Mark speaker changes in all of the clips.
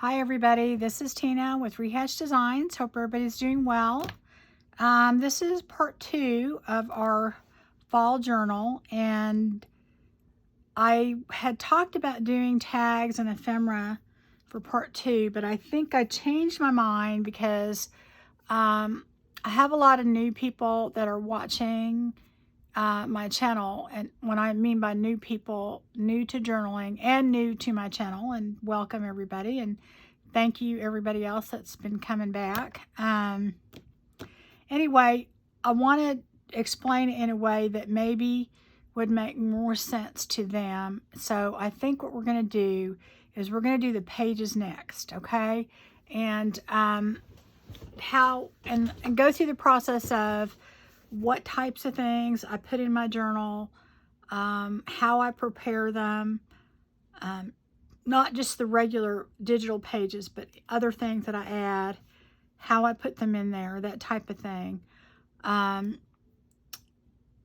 Speaker 1: Hi everybody, this is Tina with Rehash Designs. Hope everybody's doing well. This is part 2 of our fall journal, and I had talked about doing tags and ephemera for part 2, but I think I changed my mind because I have a lot of new people that are watching my channel, and when I mean by new people, new to journaling and new to my channel, and welcome everybody, and thank you everybody else that's been coming back. Anyway, I want to explain it in a way that maybe would make more sense to them. So I think what we're going to do is we're going to do the pages next, okay? And how and go through the process of what types of things I put in my journal, how I prepare them, not just the regular digital pages, but other things that I add, how I put them in there, that type of thing.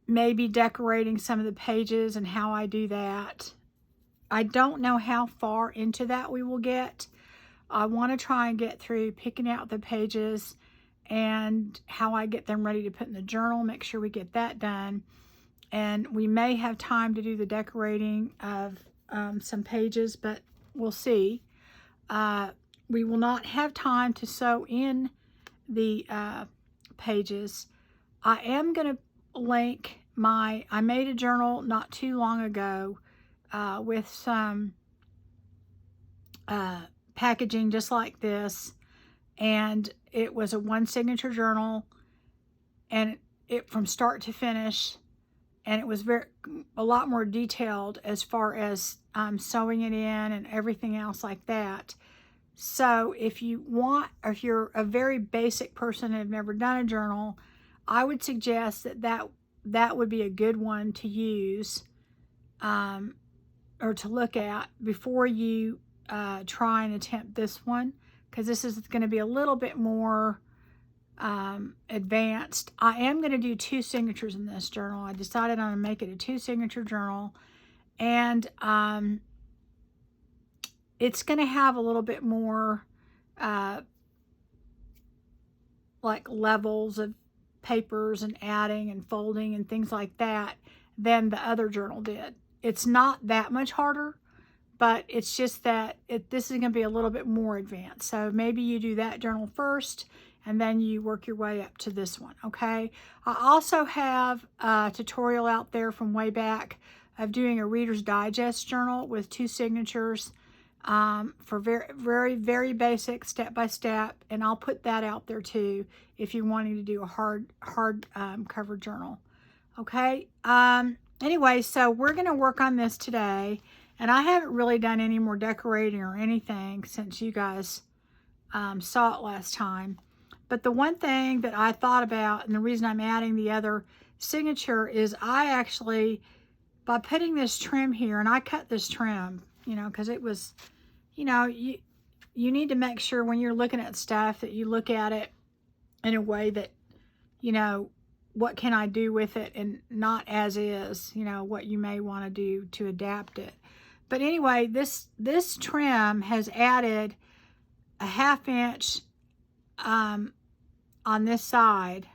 Speaker 1: Maybe decorating some of the pages and how I do that. I don't know how far into that we will get. I want to try and get through picking out the pages and how I get them ready to put in the journal, make sure we get that done. And we may have time to do the decorating of some pages, but we'll see. We will not have time to sew in the pages. I am going to link I made a journal not too long ago with some packaging just like this, and it was a one signature journal, and it from start to finish, and it was a lot more detailed as far as sewing it in and everything else like that. So if you want, or if you're a very basic person and have never done a journal, I would suggest that would be a good one to use or to look at before you try and attempt this one, because this is going to be a little bit more advanced. I am going to do 2 signatures in this journal. I decided I'm going to make it a 2 signature journal, and it's going to have a little bit more like levels of papers and adding and folding and things like that than the other journal did. It's not that much harder, but it's just that this is going to be a little bit more advanced. So maybe you do that journal first, and then you work your way up to this one, okay? I also have a tutorial out there from way back of doing a Reader's Digest journal with 2 signatures for very basic step-by-step, and I'll put that out there too if you're wanting to do a hard cover journal, okay? Anyway, so we're going to work on this today, and I haven't really done any more decorating or anything since you guys saw it last time. But the one thing that I thought about, and the reason I'm adding the other signature, is I actually, by putting this trim here, and I cut this trim, you know, because it was, you know, you need to make sure when you're looking at stuff that you look at it in a way that, you know, what can I do with it, and not as is, you know, what you may want to do to adapt it. But anyway, this trim has added a 1/2 inch on this side,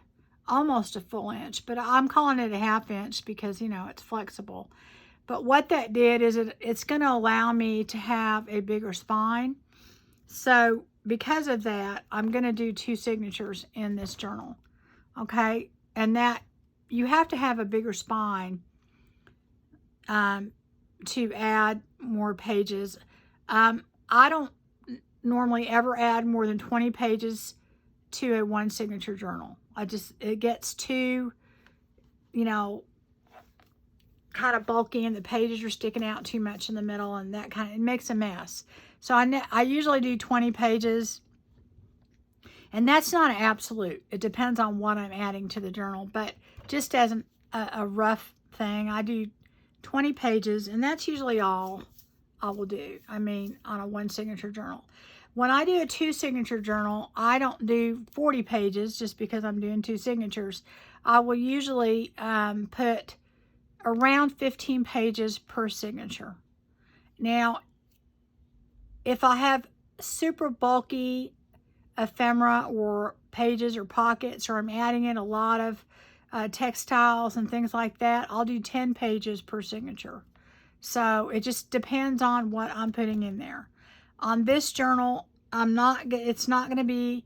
Speaker 1: almost a full inch, but I'm calling it a 1/2 inch because, you know, it's flexible. But what that did is it's going to allow me to have a bigger spine. So because of that, I'm going to do 2 signatures in this journal, okay? And that you have to have a bigger spine to add more pages. I don't normally ever add more than 20 pages to a 1 signature journal. It gets too, you know, kind of bulky, and the pages are sticking out too much in the middle, and that it makes a mess. So I usually do 20 pages, and that's not an absolute. It depends on what I'm adding to the journal, but just as a rough thing, I do 20 pages, and that's usually all I will do. I mean, on a 1 signature journal. When I do a 2 signature journal, I don't do 40 pages just because I'm doing 2 signatures. I will usually put around 15 pages per signature. Now, if I have super bulky ephemera or pages or pockets, or I'm adding in a lot of textiles and things like that, I'll do 10 pages per signature. So it just depends on what I'm putting in there. On this journal, it's not going to be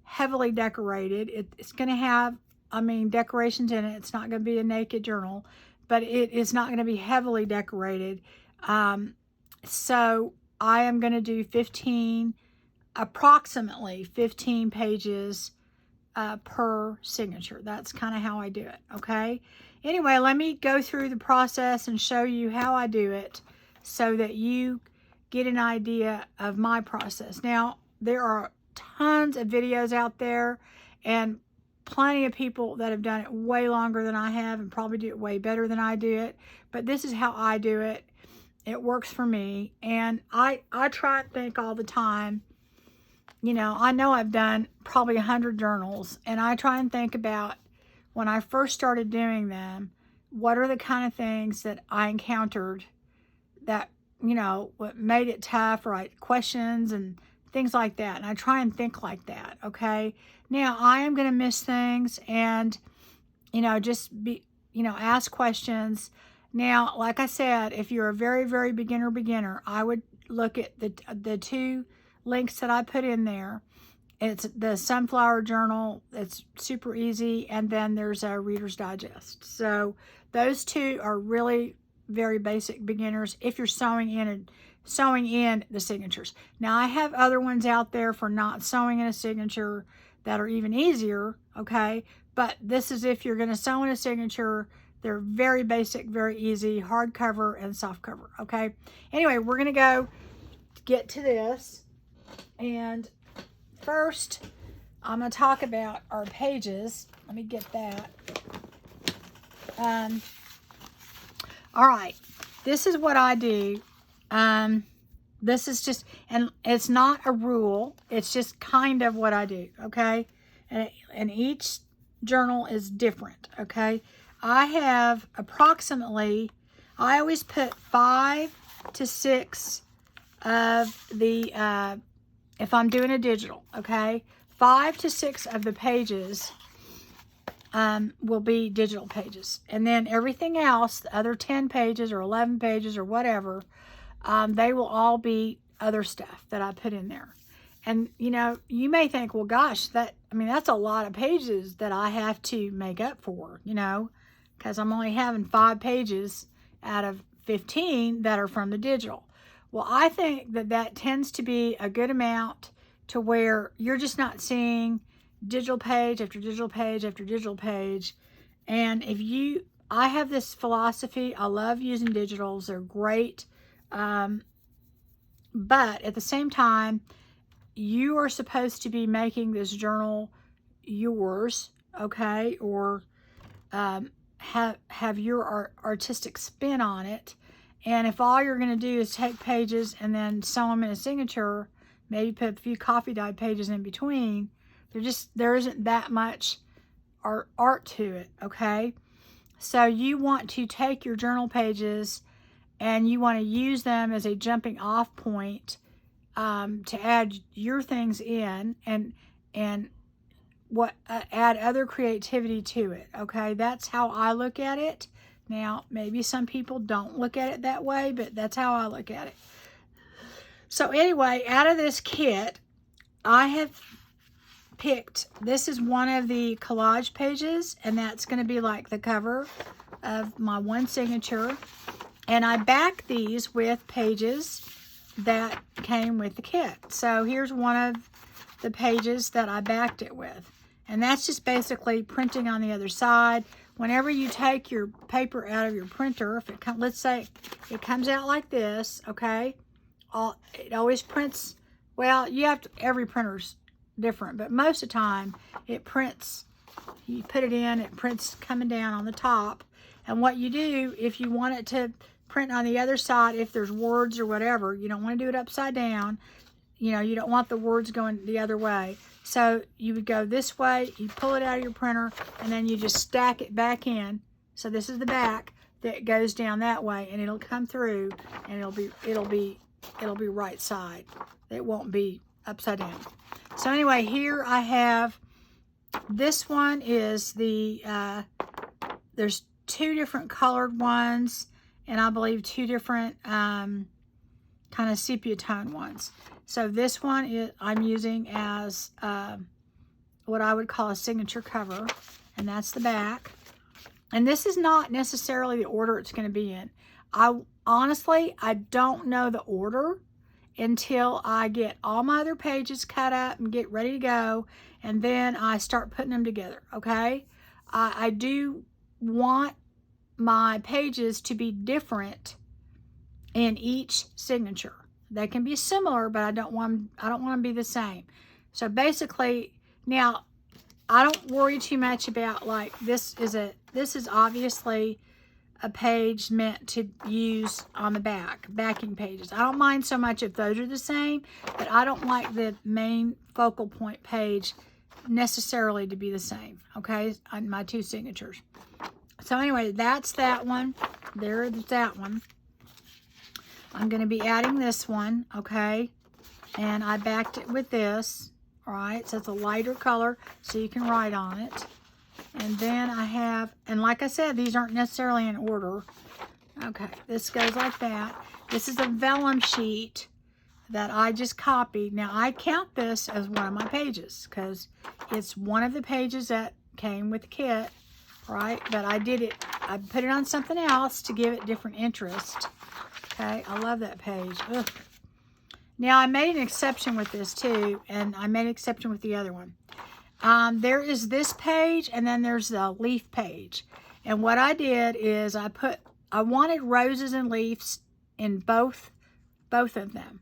Speaker 1: heavily decorated. It's going to have, decorations in it. It's not going to be a naked journal, but it is not going to be heavily decorated. So I am going to do approximately 15 pages per signature. That's kind of how I do it, okay? Anyway, let me go through the process and show you how I do it so that you get an idea of my process. Now, there are tons of videos out there and plenty of people that have done it way longer than I have and probably do it way better than I do it, but this is how I do it. It works for me, and I try and think all the time. You know I've done probably 100 journals, and I try and think about when I first started doing them, what are the kind of things that I encountered that, what made it tough, right? Questions and things like that. And I try and think like that, okay? Now, I am going to miss things and, just be, ask questions. Now, like I said, if you're a very, very beginner, I would look at the 2 links that I put in there. It's the Sunflower Journal. It's super easy. And then there's a Reader's Digest. So those 2 are really very basic beginners if you're sewing in the signatures. Now, I have other ones out there for not sewing in a signature that are even easier, okay? But this is if you're going to sew in a signature. They're very basic, very easy, hardcover and softcover, okay? Anyway, we're going to get to this. And first, I'm going to talk about our pages. Let me get that. All right, this is what I do. This is just, and it's not a rule. It's just kind of what I do, okay? And each journal is different, okay? I have approximately, I always put 5 to 6 of the, if I'm doing a digital, okay? 5 to 6 of the pages will be digital pages. And then everything else, the other 10 pages or 11 pages or whatever, they will all be other stuff that I put in there. And, you may think, well, gosh, that's a lot of pages that I have to make up for, because I'm only having 5 pages out of 15 that are from the digital. Well, I think that tends to be a good amount to where you're just not seeing digital page after digital page after digital page. And I have this philosophy. I love using digitals. They're great. But at the same time, you are supposed to be making this journal yours, okay? Or have your artistic spin on it. And if all you're going to do is take pages and then sew them in a signature, maybe put a few coffee dye pages in between, there isn't that much art to it, okay? So you want to take your journal pages and you want to use them as a jumping off point to add your things in and add other creativity to it, okay? That's how I look at it. Now, maybe some people don't look at it that way, but that's how I look at it. So anyway, out of this kit, I have picked, this is one of the collage pages, and that's going to be like the cover of my one signature. And I back these with pages that came with the kit. So here's one of the pages that I backed it with. And that's just basically printing on the other side. Whenever you take your paper out of your printer, if it let's say it comes out like this, okay? It always prints, well, every printer's different, but most of the time it prints, you put it in, it prints coming down on the top. And what you do, if you want it to print on the other side, if there's words or whatever, you don't want to do it upside down. You don't want the words going the other way. So you would go this way, you pull it out of your printer, and then you just stack it back in. So this is the back that goes down that way, and it'll come through, and it'll be it'll be right side. It won't be upside down. So anyway, here I have, this one is the, there's 2 different colored ones, and I believe 2 different kind of sepia tone ones. So this one is, I'm using as what I would call a signature cover, and that's the back. And this is not necessarily the order it's going to be in. Honestly, I don't know the order until I get all my other pages cut up and get ready to go, and then I start putting them together, okay? I do want my pages to be different in each signature. They can be similar, but I don't want them to be the same. So basically, now I don't worry too much about, like, this is obviously a page meant to use on the backing pages. I don't mind so much if those are the same, but I don't like the main focal point page necessarily to be the same, okay, on my 2 signatures. So anyway, that's that one. There's that one. I'm going to be adding this one, okay, and I backed it with this, all right, so it's a lighter color so you can write on it. And then I have, and like I said, these aren't necessarily in order. Okay, this goes like that. This is a vellum sheet that I just copied. Now, I count this as one of my pages because it's one of the pages that came with the kit, right? But I put it on something else to give it different interest. Okay, I love that page. Ugh. Now, I made an exception with this too, and I made an exception with the other one. There is this page, and then there's the leaf page. And what I did is I wanted roses and leaves in both of them.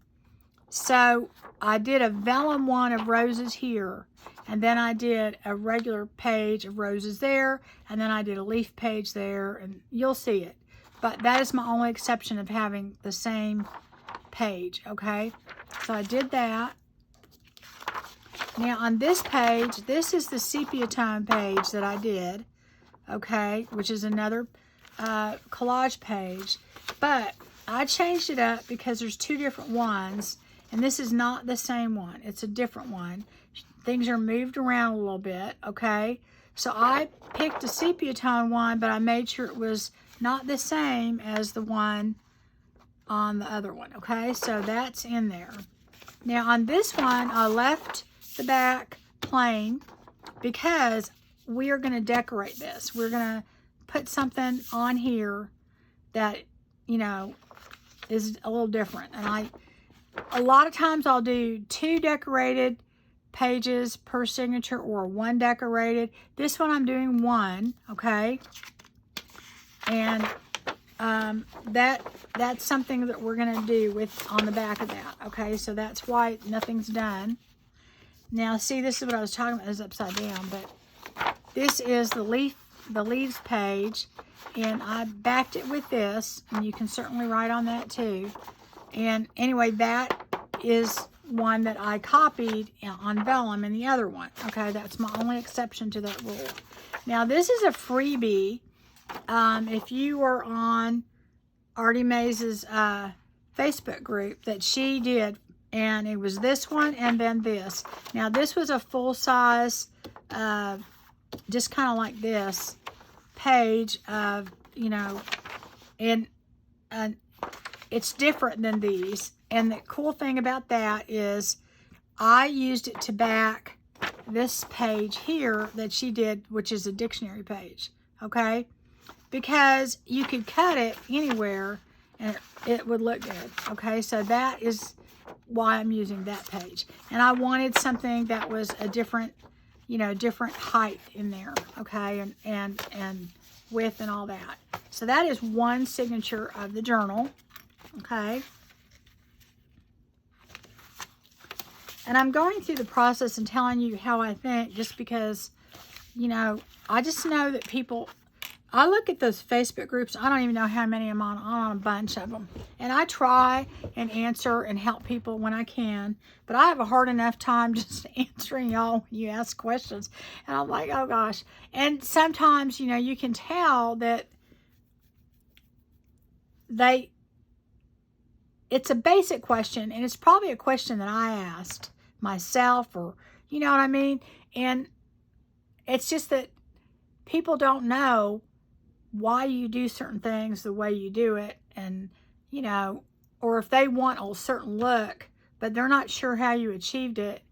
Speaker 1: So I did a vellum one of roses here, and then I did a regular page of roses there, and then I did a leaf page there, and you'll see it. But that is my only exception of having the same page, okay? So I did that. Now on this page, this is the sepia tone page that I did, okay, which is another collage page. But I changed it up because there's 2 different ones, and this is not the same one. It's a different one. Things are moved around a little bit, okay? So I picked a sepia tone one, but I made sure it was not the same as the one on the other one, okay? So that's in there. Now on this one, I left the back plain because we are going to decorate this. We're going to put something on here that, you know, is a little different. And a lot of times I'll do 2 decorated pages per signature or 1 decorated. This one I'm doing 1, okay? And that's something that we're going to do on the back of that, okay? So that's why nothing's done. Now, see, this is what I was talking about. It's upside down, but this is the leaves page, and I backed it with this, and you can certainly write on that too. And anyway, that is one that I copied on vellum in the other one. Okay, that's my only exception to that rule. Now, this is a freebie. If you were on Artie Mays' Facebook group that she did, and it was this one and then this. Now, this was a full-size, just kind of like this, page of, you know, and it's different than these. And the cool thing about that is I used it to back this page here that she did, which is a dictionary page, okay? Because you could cut it anywhere and it would look good, okay? So that is why I'm using that page. And I wanted something that was a different, you know, different height in there, okay? And width and all that. So that is 1 signature of the journal, okay? And I'm going through the process and telling you how I think, just because, you know, I just know that people, I look at those Facebook groups, I don't even know how many I'm on a bunch of them. And I try and answer and help people when I can, but I have a hard enough time just answering y'all when you ask questions. And I'm like, oh gosh. And sometimes, you know, you can tell that it's a basic question, and it's probably a question that I asked myself, or you know what I mean? And it's just that people don't know why you do certain things the way you do it, and you know, or if they want a certain look, but they're not sure how you achieved it.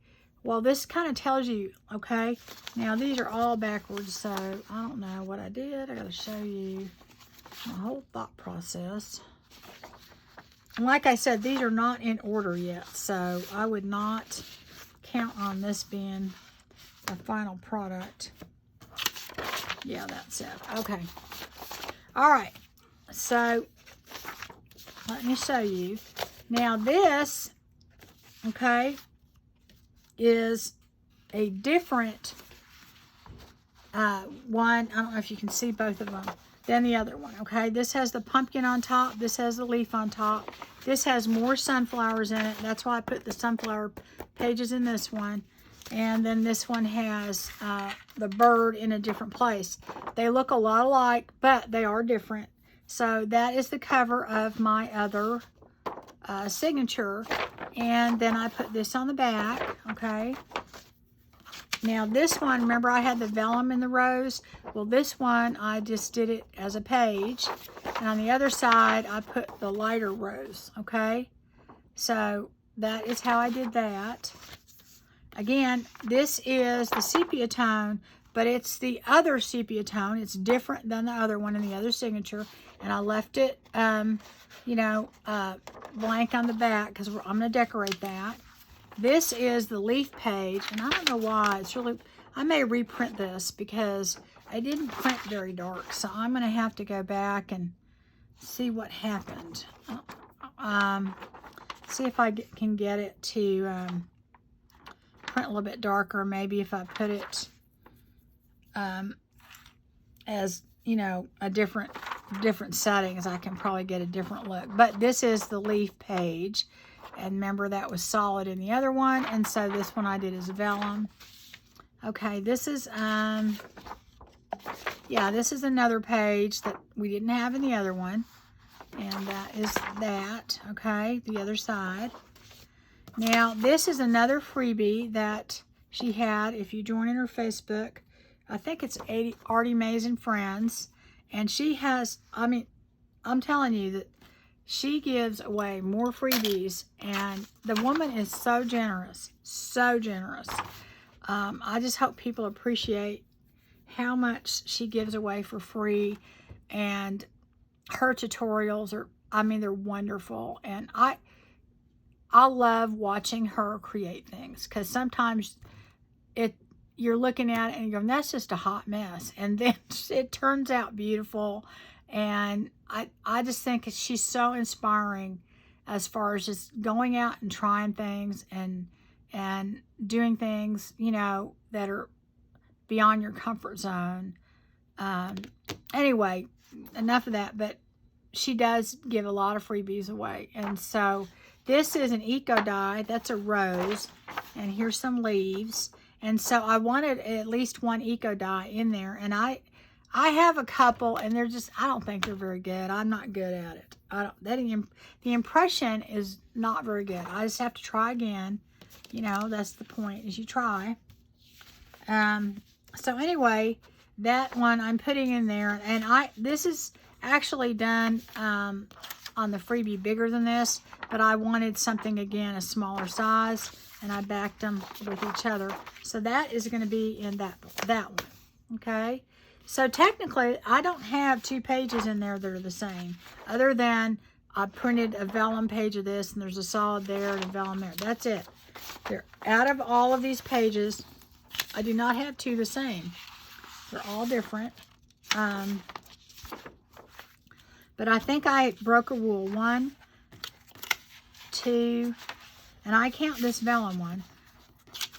Speaker 1: Well, this kind of tells you, okay? Now, these are all backwards, so I don't know what I did. I got to show you my whole thought process. And like I said, these are not in order yet, so I would not count on this being the final product. Yeah, that's it. Okay. All right. So, let me show you. Now, this, okay, is a different one. I don't know if you can see both of them than the other one, okay? This has the pumpkin on top. This has the leaf on top. This has more sunflowers in it. That's why I put the sunflower pages in this one. And then this one has the bird in a different place. They look a lot alike, but they are different. So that is the cover of my other signature. And then I put this on the back, okay? Now this one, remember I had the vellum in the rose? Well, this one, I just did it as a page. And on the other side, I put the lighter rose, okay? So that is how I did that. Again, this is the sepia tone, but it's the other sepia tone. It's different than the other one in the other signature. And I left it, you know, blank on the back because I'm going to decorate that. This is the leaf page, and I don't know why. It's really, I may reprint this because I didn't print very dark, so I'm going to have to go back and see what happened. See if I can get it to print a little bit darker. Maybe if I put it as, you know, a different settings, I can probably get a different look. But this is the leaf page. And remember, that was solid in the other one. And so this one I did as vellum. Okay, this is, yeah, this is another page that we didn't have in the other one. And that is that, okay, the other side. Now, this is another freebie that she had. If you join in her Facebook, I think it's Artie Mays and Friends. And she has, I mean, I'm telling you that she gives away more freebies, and the woman is so generous, so generous. I just hope people appreciate how much she gives away for free, and her tutorials are, I mean, they're wonderful. And I love watching her create things, because sometimes you're looking at it and you're going, that's just a hot mess. And then it turns out beautiful. And I just think she's so inspiring as far as just going out and trying things and doing things, you know, that are beyond your comfort zone. Anyway, enough of that, but she does give a lot of freebies away. And so this is an eco die. That's a rose. And here's some leaves. And so I wanted at least one eco die in there. And I have a couple, and they're just, I don't think they're very good. I'm not good at it. The impression is not very good. I just have to try again. You know, that's the point, is you try. So anyway, that one I'm putting in there. And this is actually done on the freebie bigger than this, but I wanted something, again, a smaller size, and I backed them with each other. So that is going to be in that one, okay? So technically, I don't have two pages in there that are the same, other than I printed a vellum page of this, and there's a solid there and a vellum there. That's it. They're out of all of these pages. I do not have two the same. They're all different. But I think I broke a rule. 1, 2, and I count this vellum one.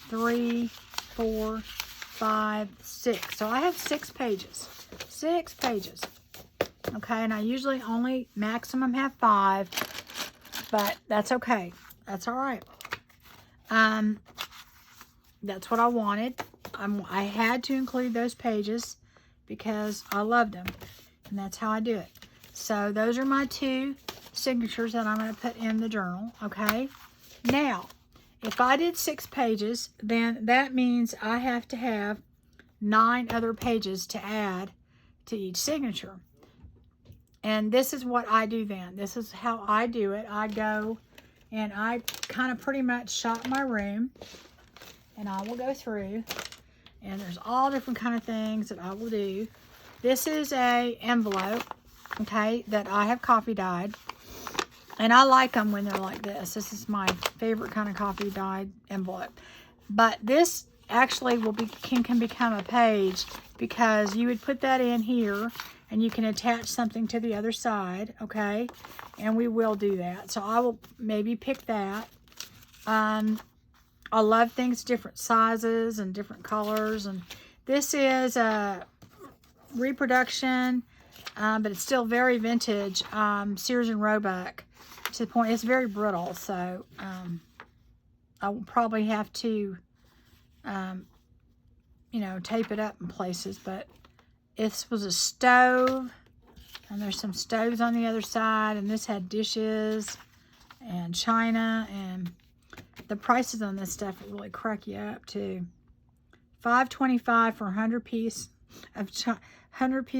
Speaker 1: 3, 4, 5, 6. So I have 6 pages. 6 pages. Okay, and I usually only maximum have 5, but that's okay. That's all right. That's what I wanted. I had to include those pages because I loved them, and that's how I do it. So those are my 2 signatures that I'm going to put in the journal, okay? Now, if I did 6 pages, then that means I have to have 9 other pages to add to each signature. And this is what I do then. This is how I do it. I go and I kind of pretty much shop my room, and I will go through, and there's all different kind of things that I will do. This is a envelope, okay, that I have coffee dyed, and I like them when they're like this. This is my favorite kind of coffee dyed envelope. But this actually can become a page, because you would put that in here and you can attach something to the other side, okay? And we will do that. So I will maybe pick that. I love things different sizes and different colors. And this is a reproduction, but it's still very vintage, Sears and Roebuck, to the point it's very brittle. So I will probably have to, you know, tape it up in places. But this was a stove, and there's some stoves on the other side, and this had dishes and china, and the prices on this stuff will really crack you up too. $5.25 for 100 piece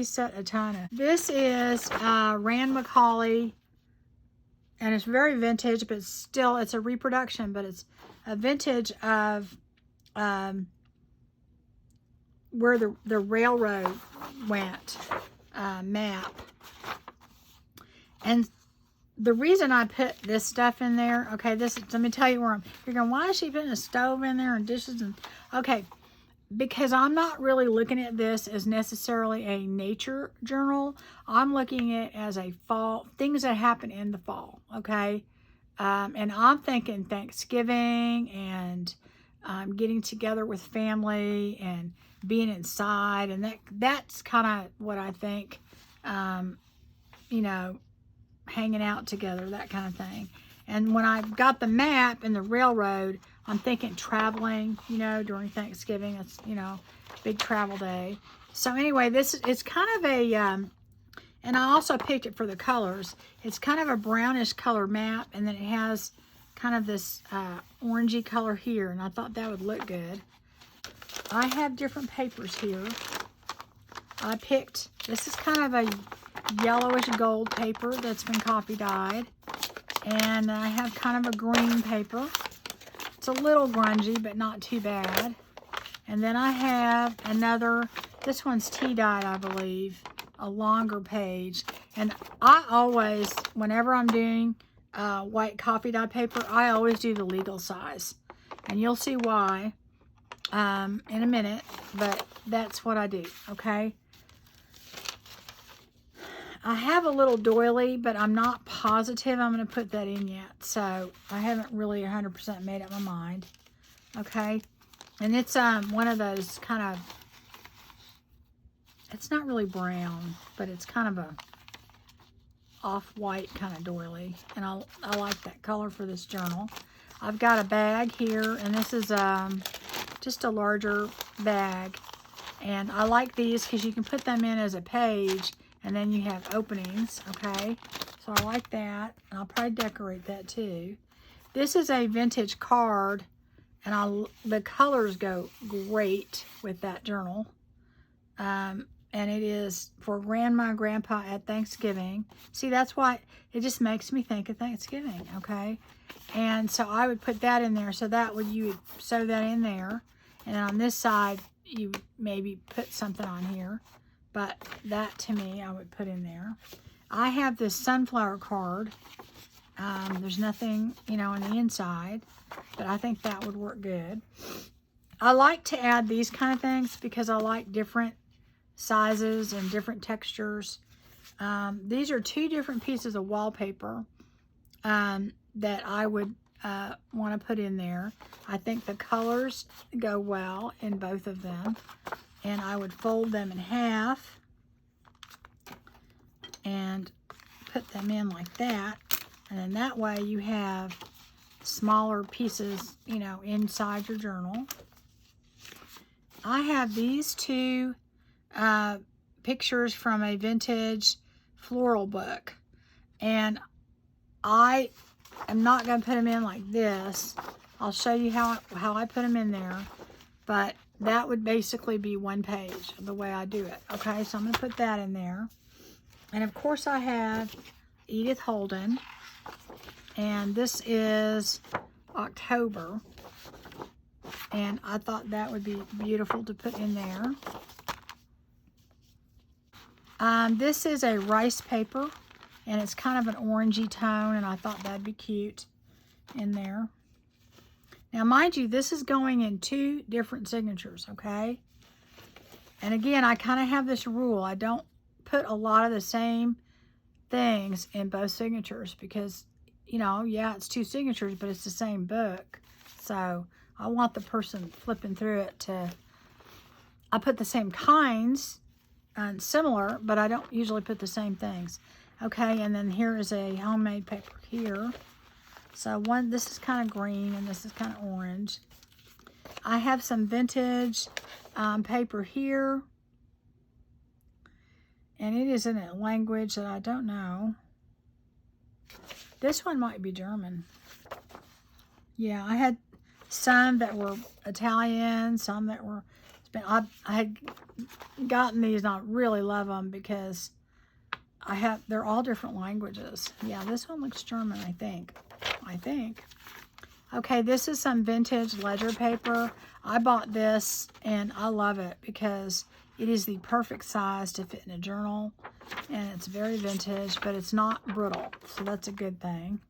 Speaker 1: set of china. This is Rand McCauley, and it's very vintage, but still it's a reproduction, but it's a vintage of where the railroad went map. And the reason I put this stuff in there, okay, let me tell you where you're going, why is she putting a stove in there and dishes? And okay, because I'm not really looking at this as necessarily a nature journal. I'm looking at it as a fall, things that happen in the fall, okay? And I'm thinking Thanksgiving and getting together with family and being inside, and that's kind of what I think, you know, hanging out together, that kind of thing. And when I got the map and the railroad, I'm thinking traveling, you know, during Thanksgiving. It's, you know, big travel day. So anyway, it's kind of a, and I also picked it for the colors. It's kind of a brownish color map, and then it has kind of this orangey color here, and I thought that would look good. I have different papers here. I picked, this is kind of a yellowish gold paper that's been coffee dyed. And I have kind of a green paper. It's a little grungy, but not too bad. And then I have another, this one's tea dyed, I believe, a longer page. And I always, whenever I'm doing white coffee dye paper, I always do the legal size. And you'll see why in a minute, but that's what I do, okay? I have a little doily, but I'm not positive I'm going to put that in yet. So I haven't really 100% made up my mind. Okay. And it's one of those kind of, it's not really brown, but it's kind of a off-white kind of doily. And I like that color for this journal. I've got a bag here, and this is just a larger bag. And I like these because you can put them in as a page, and then you have openings, okay? So I like that, and I'll probably decorate that too. This is a vintage card, and the colors go great with that journal. And it is for Grandma and Grandpa at Thanksgiving. See, that's why it just makes me think of Thanksgiving, okay? And so I would put that in there, so you would sew that in there. And then on this side, you maybe put something on here. But that, to me, I would put in there. I have this sunflower card. There's nothing, you know, on the inside. But I think that would work good. I like to add these kind of things because I like different sizes and different textures. These are 2 different pieces of wallpaper that I would want to put in there. I think the colors go well in both of them. And I would fold them in half and put them in like that. And then that way you have smaller pieces, you know, inside your journal. I have these 2 pictures from a vintage floral book. And I am not going to put them in like this. I'll show you how I put them in there. But that would basically be one page, the way I do it. Okay, so I'm going to put that in there. And of course I have Edith Holden. And this is October. And I thought that would be beautiful to put in there. This is a rice paper. And it's kind of an orangey tone. And I thought that'd be cute in there. Now, mind you, this is going in 2 different signatures, okay? And again, I kind of have this rule. I don't put a lot of the same things in both signatures because, you know, yeah, it's 2 signatures, but it's the same book. So I want the person flipping through it to... I put the same kinds and similar, but I don't usually put the same things. Okay, and then here is a homemade paper here. So this is kind of green and this is kind of orange. I have some vintage paper here. And it is in a language that I don't know. This one might be German. Yeah, I had some that were Italian, some that were... I had gotten these and I really love them because they're all different languages. Yeah, this one looks German, I think. Okay, this is some vintage ledger paper. I bought this and I love it because it is the perfect size to fit in a journal. And it's very vintage, but it's not brittle. So that's a good thing.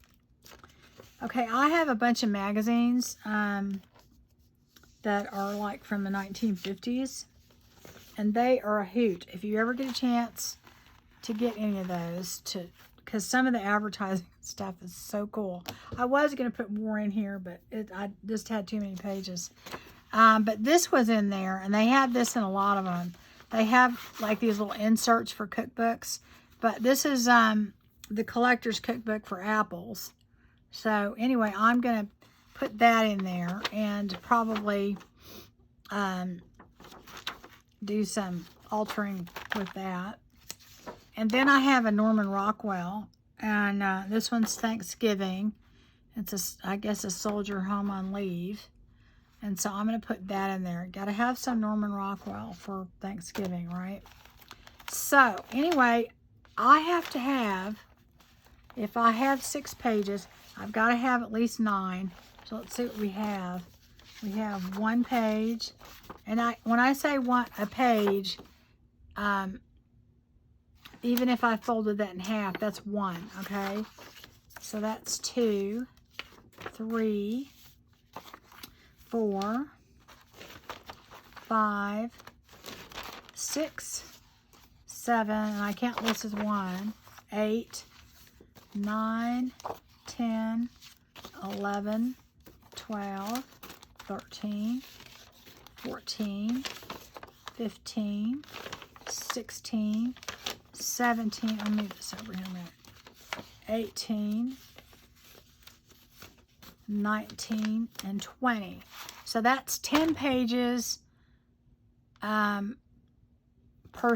Speaker 1: Okay, I have a bunch of magazines that are like from the 1950s. And they are a hoot. If you ever get a chance to get any of those, because some of the advertising stuff is so cool. I was going to put more in here, but I just had too many pages. But this was in there, and they have this in a lot of them. They have like these little inserts for cookbooks, but this is the collector's cookbook for apples. So anyway, I'm going to put that in there and probably do some altering with that. And then I have a Norman Rockwell, and this one's Thanksgiving. It's, I guess, a soldier home on leave. And so I'm going to put that in there. Got to have some Norman Rockwell for Thanksgiving, right? So, anyway, I have to have, if I have 6 pages, I've got to have at least 9. So let's see what we have. We have 1 page. And when I say a page, even if I folded that in half, that's 1, okay? So that's 2, 3, 4, 5, 6, 7, and I count this as 1, 8, 9, 10, 11, 12, 13, 14, 15, 16, 17, I'll move this over here a minute, 18, 19, and 20. So that's 10 pages per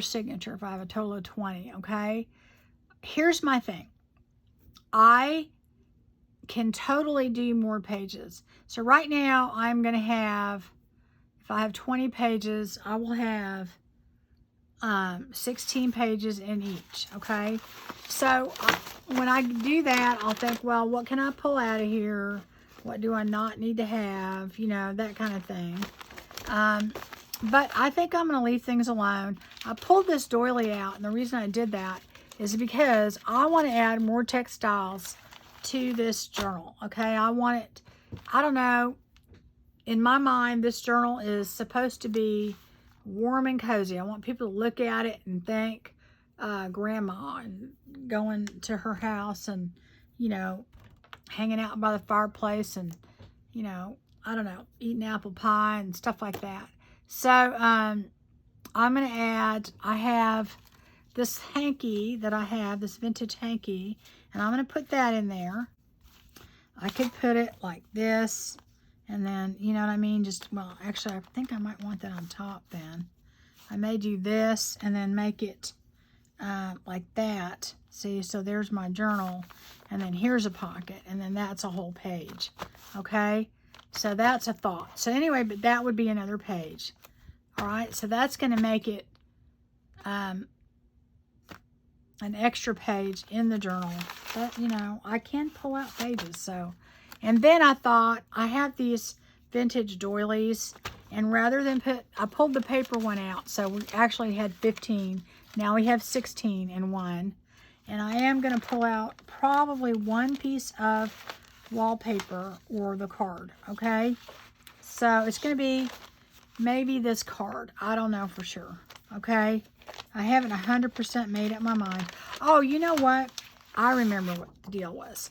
Speaker 1: signature if I have a total of 20, okay? Here's my thing. I can totally do more pages. So right now I'm going to have, if I have 20 pages, I will have 16 pages in each, okay? So when I do that, I'll think, well, what can I pull out of here? What do I not need to have? You know, that kind of thing. But I think I'm going to leave things alone. I pulled this doily out, and the reason I did that is because I want to add more textiles to this journal, okay? I want it, I don't know, in my mind, this journal is supposed to be warm and cozy. I want people to look at it and think grandma and going to her house and, you know, hanging out by the fireplace and, you know, I don't know, eating apple pie and stuff like that. So I'm going to add, I have this hanky that I have, this vintage hanky, and I'm going to put that in there. I could put it like this, and then, you know what I mean? Just, well, actually, I think I might want that on top then. I may do this and then make it like that. See, so there's my journal, and then here's a pocket, and then that's a whole page. Okay, so that's a thought. So anyway, but that would be another page. All right, so that's going to make it an extra page in the journal. But, you know, I can pull out pages, so. And then I thought, I have these vintage doilies, and rather than I pulled the paper one out, so we actually had 15. Now we have 16 in one. And I am going to pull out probably one piece of wallpaper or the card, okay? So it's going to be maybe this card. I don't know for sure, okay? I haven't 100% made up my mind. Oh, you know what? I remember what the deal was.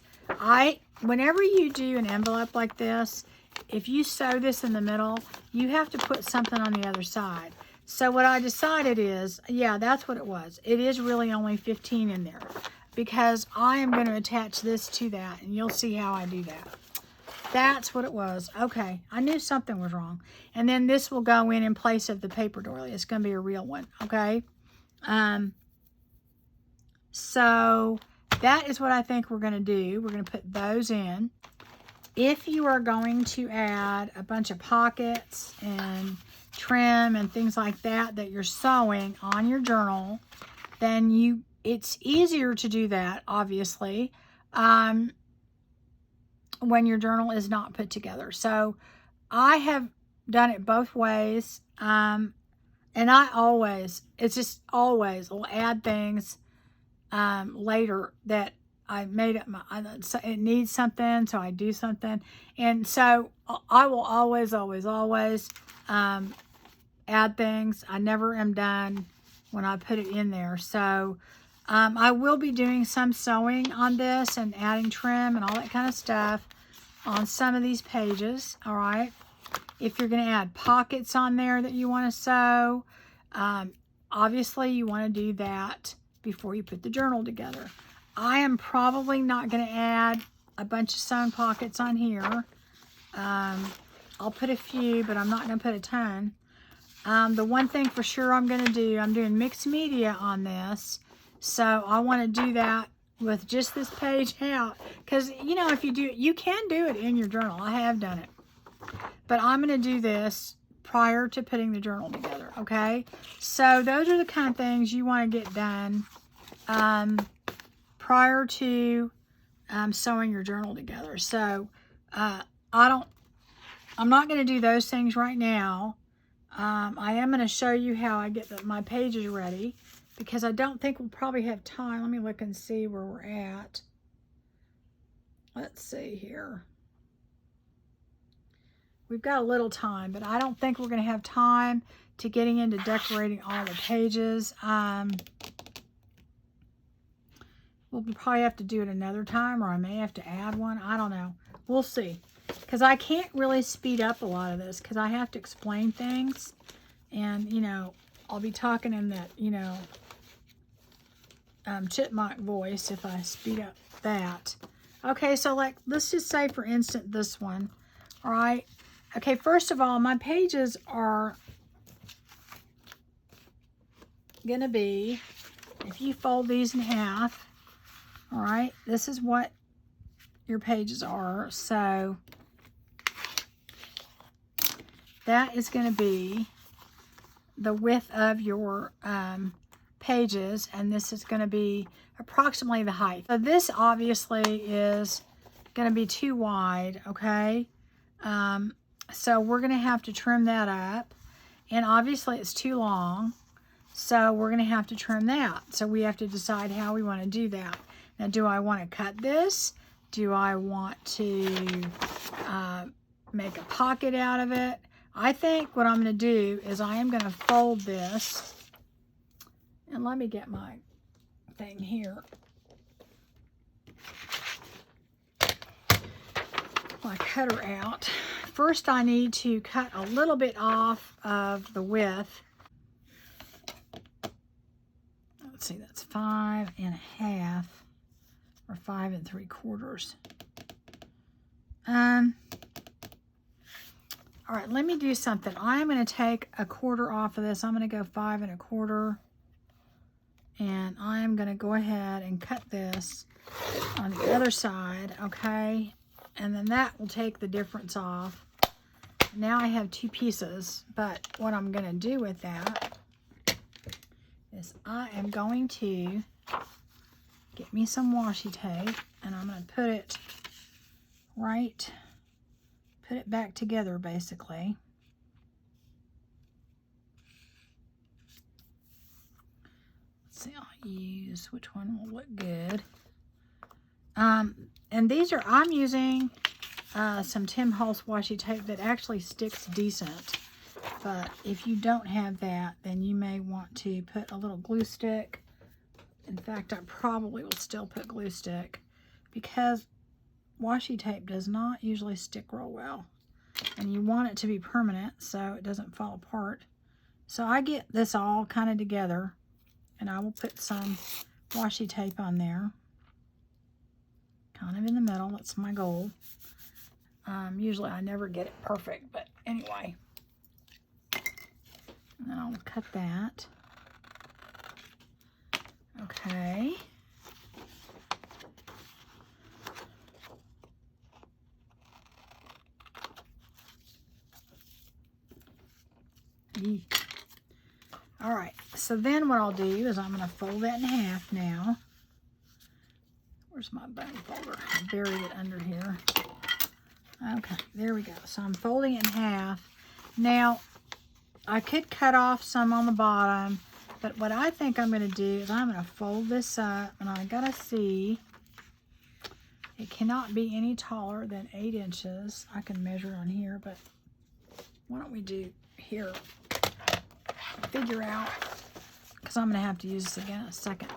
Speaker 1: Whenever you do an envelope like this, if you sew this in the middle, you have to put something on the other side. So what I decided is, yeah, that's what it was. It is really only 15 in there because I am going to attach this to that, and you'll see how I do that. That's what it was. Okay, I knew something was wrong. And then this will go in place of the paper doily. It's going to be a real one, okay? So that is what I think we're going to do. We're going to put those in. If you are going to add a bunch of pockets and trim and things like that you're sewing on your journal, then it's easier to do that, obviously, when your journal is not put together. So I have done it both ways, and it's just always will add things later that I made up it needs something, so I do something. And so I will always add things. I never am done when I put it in there. So I will be doing some sewing on this and adding trim and all that kind of stuff on some of these pages, all right? If you're going to add pockets on there that you want to sew, obviously you want to do that before you put the journal together. I am probably not going to add a bunch of sewn pockets on here. I'll put a few, but I'm not going to put a ton. The one thing for sure I'm going to do, I'm doing mixed media on this. So I want to do that with just this page out. Because, you know, if you do, you can do it in your journal. I have done it. But I'm going to do this prior to putting the journal together, okay? So those are the kind of things you want to get done prior to sewing your journal together. So I'm not going to do those things right now. I am going to show you how I get my pages ready, because I don't think we'll probably have time. Let me look and see where we're at. Let's see here. We've got a little time, but I don't think we're going to have time to getting into decorating all the pages. We'll probably have to do it another time, or I may have to add one. I don't know. We'll see. Because I can't really speed up a lot of this because I have to explain things. And, you know, I'll be talking in that, you know, chipmunk voice if I speed up that. Okay, so like, let's just say, for instance, this one. All right. Okay, first of all, my pages are going to be, if you fold these in half, all right, this is what your pages are. So that is going to be the width of your pages, and this is going to be approximately the height. So this obviously is going to be too wide, okay? So we're going to have to trim that up, and obviously it's too long, so we're going to have to trim that. So we have to decide how we want to do that. Now, do I want to cut this? Do I want to make a pocket out of it? I think what I'm going to do is I am going to fold this, and let me get my thing here. My cutter out. First, I need to cut a little bit off of the width. Let's see, that's 5 1/2 or 5 3/4. All right, let me do something. I'm going to take 1/4 off of this. I'm going to go 5 1/4. And I'm going to go ahead and cut this on the other side, okay? And then that will take the difference off. Now I have 2 pieces, but what I'm going to do with that is I am going to get me some washi tape, and I'm going to put it back together basically. Let's see, I'll use which one will look good. And these are, I'm using some Tim Holtz washi tape that actually sticks decent. But if you don't have that, then you may want to put a little glue stick. In fact, I probably will still put glue stick because washi tape does not usually stick real well. And you want it to be permanent so it doesn't fall apart. So I get this all kind of together, and I will put some washi tape on there. Kind of in the middle, that's my goal. Usually I never get it perfect, but anyway. And then I'll cut that. Okay. All right, so then what I'll do is I'm going to fold that in half now. Where's my bone folder? I buried it under here. Okay, there we go. So I'm folding it in half. Now, I could cut off some on the bottom, but what I think I'm going to do is I'm going to fold this up, and I got to see, it cannot be any taller than 8 inches. I can measure on here, but why don't we do here? Figure out, because I'm going to have to use this again in a second.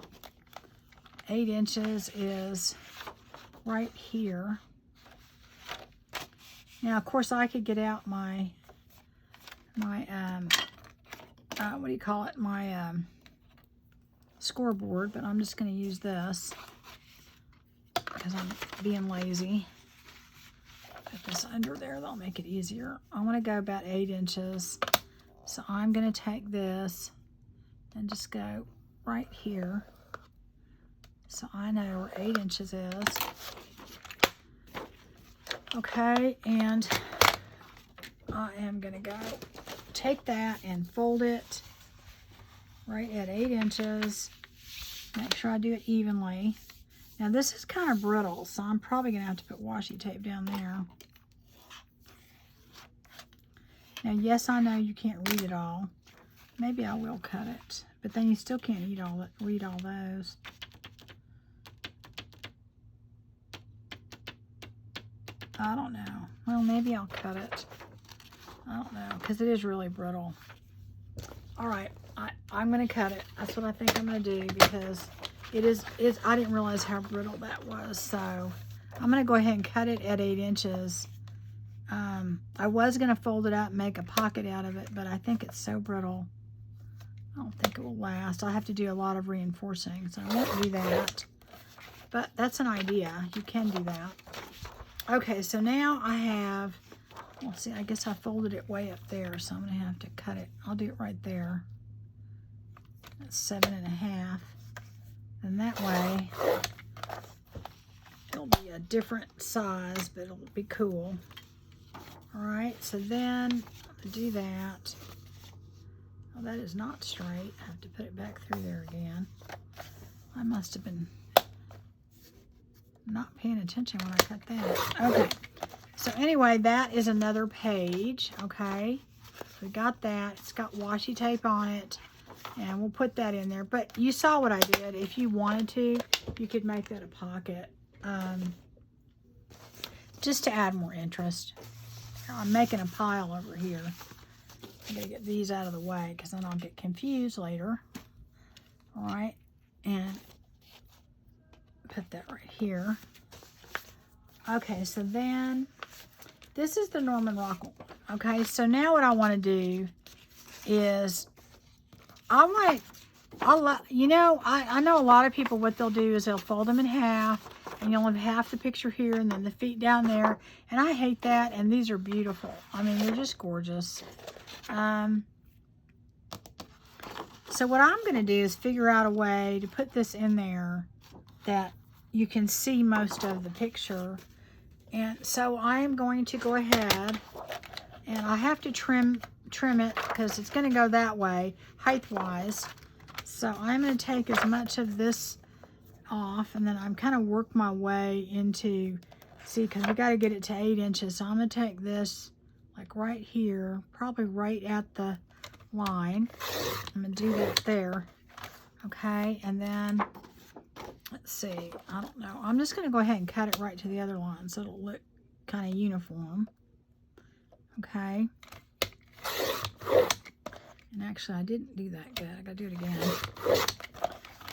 Speaker 1: 8 inches is right here. Now, of course, I could get out my what do you call it? My scoreboard, but I'm just going to use this because I'm being lazy. Put this under there, that'll make it easier. I want to go about 8 inches. So I'm going to take this and just go right here. So I know where 8 inches is. Okay, and I am going to go take that and fold it right at 8 inches. Make sure I do it evenly. Now this is kind of brittle, so I'm probably going to have to put washi tape down there. Now, yes, I know you can't read it all. Maybe I will cut it, but then you still can't read all those. I don't know. Well, maybe I'll cut it. I don't know, because it is really brittle. All right, I'm going to cut it. That's what I think I'm going to do, because I didn't realize how brittle that was. So I'm going to go ahead and cut it at 8 inches. I was going to fold it up and make a pocket out of it, but I think it's so brittle, I don't think it will last. I'll have to do a lot of reinforcing, so I won't do that. But that's an idea. You can do that. Okay, so now I have, let's see, I guess I folded it way up there, so I'm going to have to cut it. I'll do it right there. That's 7.5. And that way, it'll be a different size, but it'll be cool. All right, so then I'm going to do that. Oh, that is not straight. I have to put it back through there again. I must have been not paying attention when I cut that. Okay, so anyway, that is another page, okay? We got that. It's got washi tape on it, and we'll put that in there. But you saw what I did. If you wanted to, you could make that a pocket, just to add more interest. I'm making a pile over here. I'm going to get these out of the way because then I'll get confused later. All right, and put that right here. Okay, so then this is the Norman Rockwell. Okay, so now what I want to do is I know a lot of people, what they'll do is they'll fold them in half, and you'll have half the picture here and then the feet down there. And I hate that, and these are beautiful. I mean, they're just gorgeous. So what I'm going to do is figure out a way to put this in there that you can see most of the picture. And so I am going to go ahead, and I have to trim it because it's going to go that way, height-wise. So I'm going to take as much of this off, and then I'm kind of work my way into, see, because we got to get it to 8 inches. So I'm going to take this like right here, probably right at the line. I'm going to do that there. Okay, and then let's see, I don't know. I'm just going to go ahead and cut it right to the other line so it'll look kind of uniform. Okay. And actually, I didn't do that good. I got to do it again.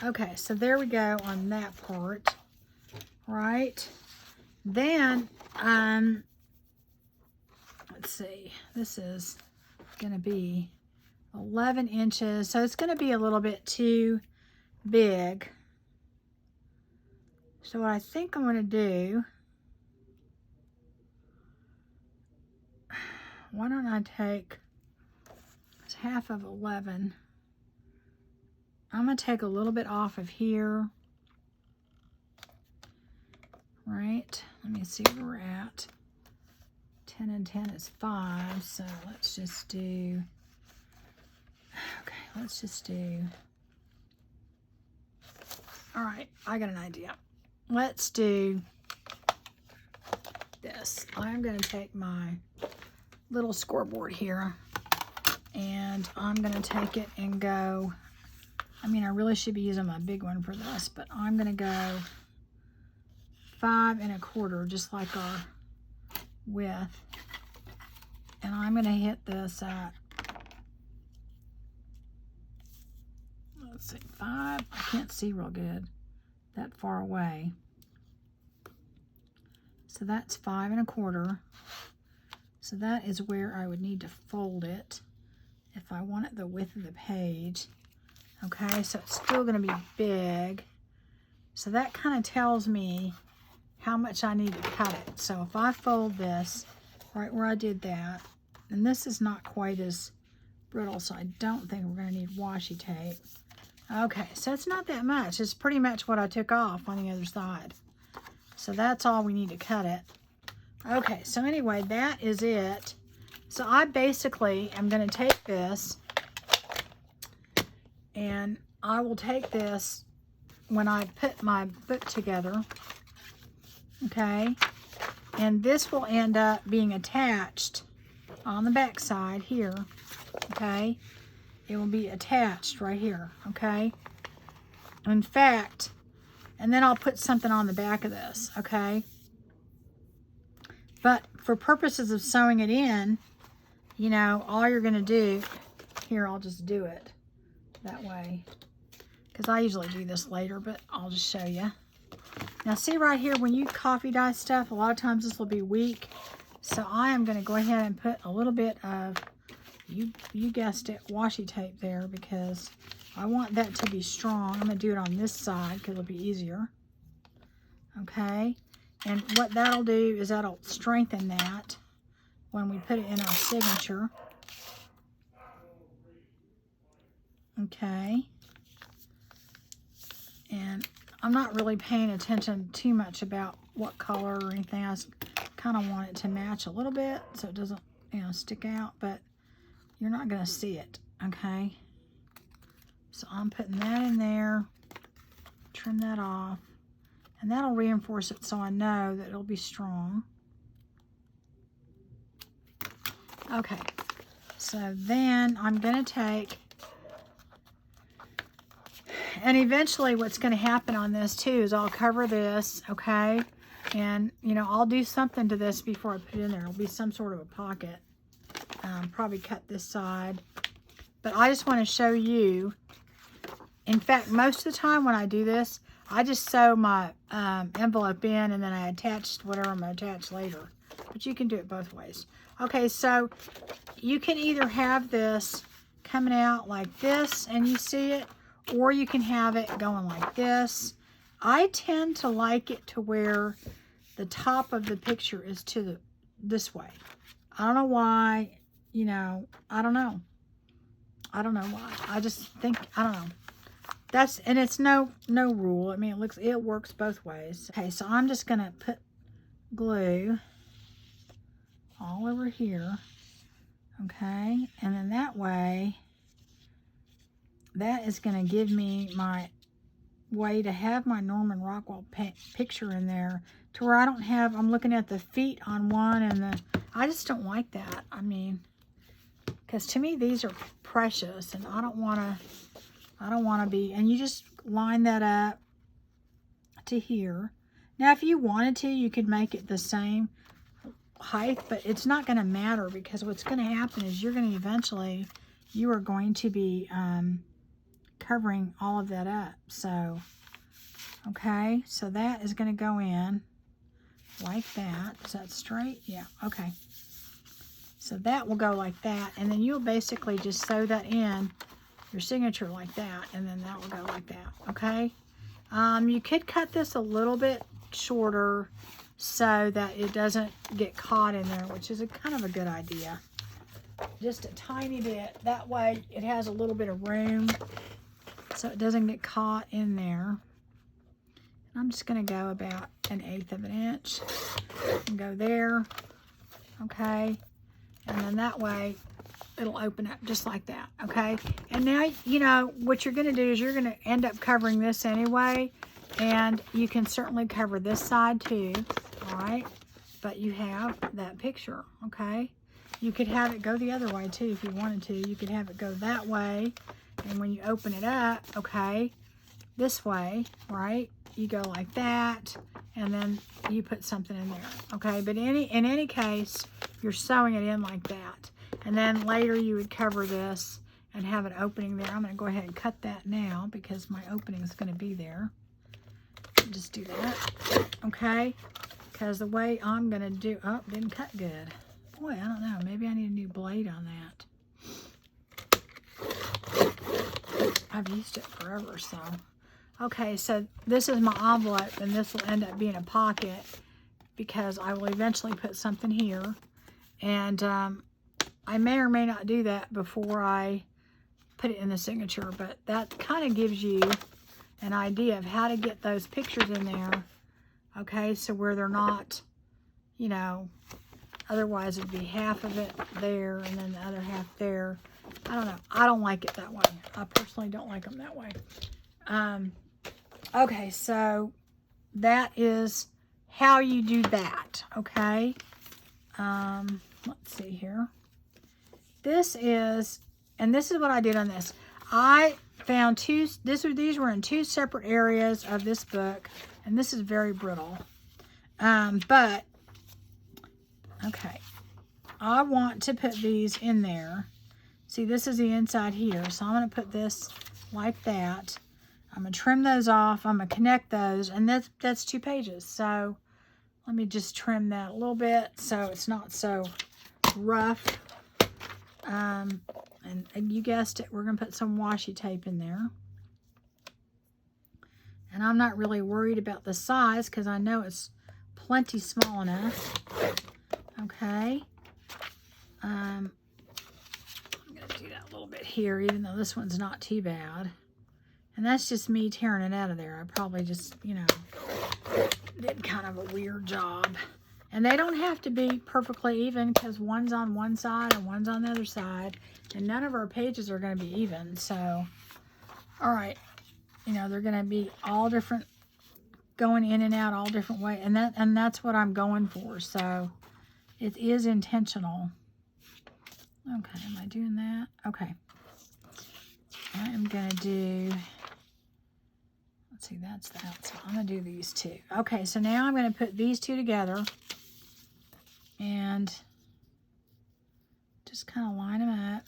Speaker 1: Okay, so there we go on that part. Right. Then, let's see. This is going to be 11 inches. So it's going to be a little bit too big. So what I think I'm going to do, why don't I take, it's half of 11. I'm going to take a little bit off of here. Right, let me see where we're at. 10 and 10 is 5, so let's just do, okay, let's just do, all right, I got an idea. Let's do this. I'm going to take my little scoreboard here, and I'm going to take it and go, I mean, I really should be using my big one for this, but I'm going to go 5 1/4, just like our width. And I'm going to hit this at, let's see, 5. I can't see real good that far away. So that's 5 1/4. So that is where I would need to fold it if I want it the width of the page. Okay, so it's still going to be big. So that kind of tells me how much I need to cut it. So if I fold this right where I did that, and this is not quite as brittle, so I don't think we're going to need washi tape. Okay, so it's not that much. It's pretty much what I took off on the other side. So that's all we need to cut it. Okay, so anyway, that is it. So I basically am going to take this, and I will take this when I put my book together, okay, and this will end up being attached on the back side here, okay. It will be attached right here, okay. In fact, and then I'll put something on the back of this, okay. But for purposes of sewing it in, you know, all you're going to do, here, I'll just do it that way, because I usually do this later, but I'll just show you. Now see right here, when you coffee dye stuff, a lot of times this will be weak. So I am going to go ahead and put a little bit of, you guessed it, washi tape there, because I want that to be strong. I'm going to do it on this side because it'll be easier. Okay. And what that'll do is that'll strengthen that when we put it in our signature. Okay. And I'm not really paying attention too much about what color or anything. I just kind of want it to match a little bit so it doesn't, you know, stick out, but you're not going to see it, okay? So I'm putting that in there, trim that off, and that'll reinforce it so I know that it'll be strong. Okay, so then I'm going to take, and eventually what's going to happen on this too is I'll cover this, okay? And, you know, I'll do something to this before I put it in there. It'll be some sort of a pocket. Probably cut this side. But I just want to show you. In fact, most of the time when I do this, I just sew my envelope in and then I attach whatever I'm going to attach later. But you can do it both ways. Okay, so you can either have this coming out like this and you see it, or you can have it going like this. I tend to like it to where the top of the picture is to this way. I don't know why, you know, I don't know. I don't know why. I just think, I don't know. That's, and it's no rule. I mean, it works both ways. Okay, so I'm just going to put glue all over here. Okay, and then that way, that is going to give me my way to have my Norman Rockwell picture in there, to where I don't have, I'm looking at the feet on one, and I just don't like that. I mean, because to me, these are precious, and I don't want to be, and you just line that up to here. Now, if you wanted to, you could make it the same height, but it's not going to matter, because what's going to happen is you're going to eventually, you are going to be covering all of that up. So, okay, so that is going to go in like that. Is that straight? Yeah, okay. So that will go like that, and then you'll basically just sew that in your signature like that, and then that will go like that, okay? You could cut this a little bit shorter so that it doesn't get caught in there, which is kind of a good idea. Just a tiny bit. That way it has a little bit of room so it doesn't get caught in there. I'm just going to go about 1/8 of an inch and go there, okay? And then that way it'll open up just like that, okay? And now, you know, what you're going to do is you're going to end up covering this anyway, and you can certainly cover this side too, all right? But you have that picture, okay? You could have it go the other way too if you wanted to. You could have it go that way, and when you open it up, okay, this way, right? You go like that, and then you put something in there, okay? But in any case, you're sewing it in like that. And then later you would cover this and have an opening there. I'm going to go ahead and cut that now because my opening is going to be there. Just do that, okay? Because the way I'm going to do, oh, didn't cut good. Boy, I don't know. Maybe I need a new blade on that. I've used it forever, so. Okay, so this is my envelope, and this will end up being a pocket because I will eventually put something here. And I may or may not do that before I put it in the signature, but that kind of gives you an idea of how to get those pictures in there, okay, so where they're not, you know, otherwise it'd be half of it there and then the other half there. I don't know. I don't like it that way. I personally don't like them that way. Okay, so that is how you do that, okay? Let's see here. This is, and this is what I did on this. I found these were in 2 separate areas of this book, and this is very brittle. But, okay, I want to put these in there. See, this is the inside here, so I'm going to put this like that. I'm going to trim those off. I'm going to connect those, and that's 2 pages. So let me just trim that a little bit so it's not so rough. And you guessed it, we're going to put some washi tape in there. And I'm not really worried about the size because I know it's plenty small enough. Okay. I'm going to do that a little bit here, even though this one's not too bad. And that's just me tearing it out of there. I probably just, you know, did kind of a weird job. And they don't have to be perfectly even because one's on one side and one's on the other side. And none of our pages are going to be even. So, all right. You know, they're going to be all different, going in and out all different ways. And that's what I'm going for. So, it is intentional. Okay, am I doing that? Okay. I am going to do... See, that's that. So I'm going to do these 2. Okay, so now I'm going to put these 2 together and just kind of line them up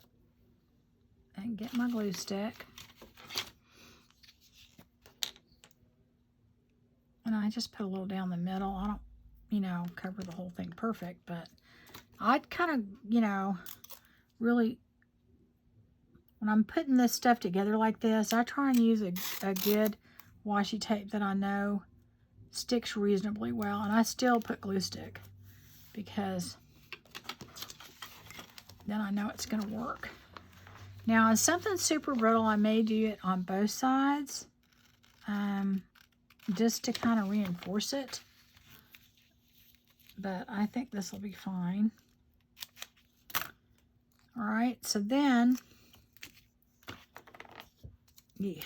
Speaker 1: and get my glue stick. And I just put a little down the middle. I don't, you know, cover the whole thing perfect, but I'd kind of, you know, really, when I'm putting this stuff together like this, I try and use a good washi tape that I know sticks reasonably well, and I still put glue stick because then I know it's going to work. Now, on something super brittle, I may do it on both sides, just to kind of reinforce it. But I think this will be fine. All right, so then, yeah,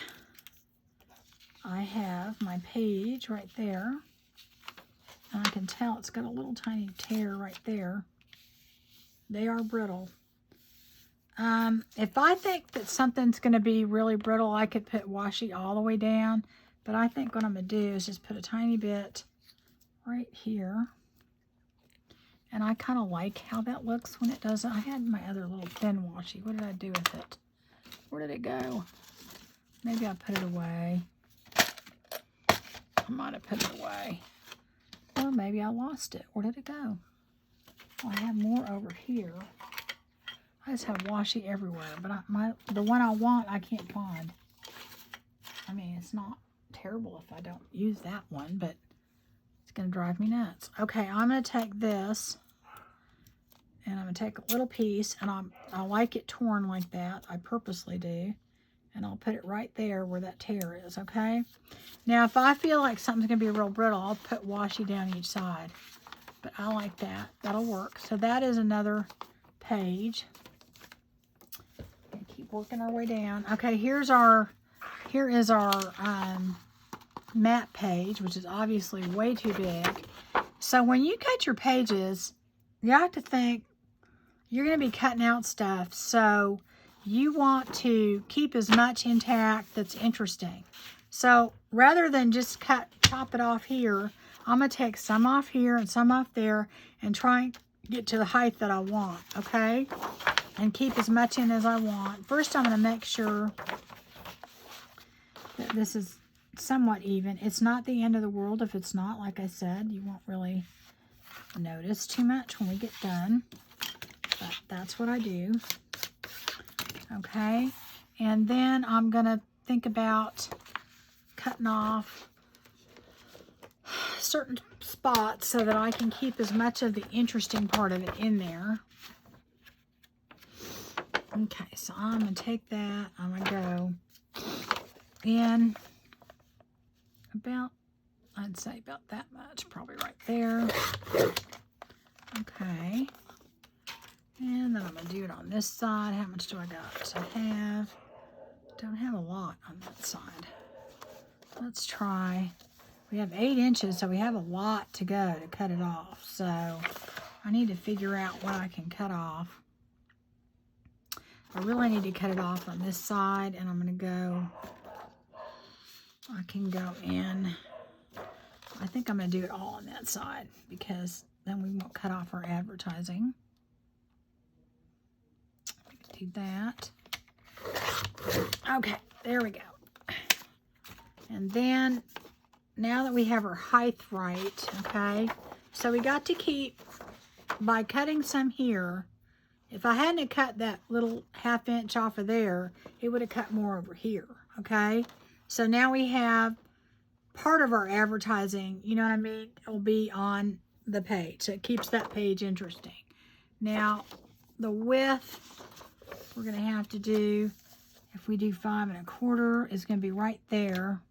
Speaker 1: I have my page right there. And I can tell it's got a little tiny tear right there. They are brittle. If I think that something's going to be really brittle, I could put washi all the way down. But I think what I'm going to do is just put a tiny bit right here. And I kind of like how that looks when it does it. I had my other little thin washi. What did I do with it? Where did it go? Maybe I put it away. I might have put it away. Or maybe I lost it. Where did it go? Well, I have more over here. I just have washi everywhere, but the one I want, I can't find. I mean, it's not terrible if I don't use that one, but it's going to drive me nuts. Okay, I'm going to take this, and I'm going to take a little piece, and I like it torn like that. I purposely do. And I'll put it right there where that tear is, okay? Now, if I feel like something's going to be real brittle, I'll put washi down each side. But I like that. That'll work. So that is another page. Keep working our way down. Okay, here is our map page, which is obviously way too big. So when you cut your pages, you have to think you're going to be cutting out stuff. So you want to keep as much intact that's interesting. So rather than just chop it off here, I'm going to take some off here and some off there and try and get to the height that I want, okay? And keep as much in as I want. First, I'm going to make sure that this is somewhat even. It's not the end of the world if it's not. Like I said, you won't really notice too much when we get done. But that's what I do. Okay, and then I'm going to think about cutting off certain spots so that I can keep as much of the interesting part of it in there. Okay, so I'm going to take that, I'm going to go in about, I'd say about that much, probably right there. Okay. And then I'm going to do it on this side. How much do I got? Don't have a lot on that side. Let's try. We have 8 inches, so we have a lot to go to cut it off. So I need to figure out what I can cut off. I really need to cut it off on this side, and I'm going to go, I can go in. I think I'm going to do it all on that side because then we won't cut off our advertising. Do that. Okay, there we go. And then, now that we have our height right, okay, so we got to keep, by cutting some here, if I hadn't cut that little 1/2 inch off of there, it would have cut more over here, okay? So now we have part of our advertising, you know what I mean, will be on the page. So it keeps that page interesting. Now, the width, we're going to have to do, if we do 5 1/4, is going to be right there.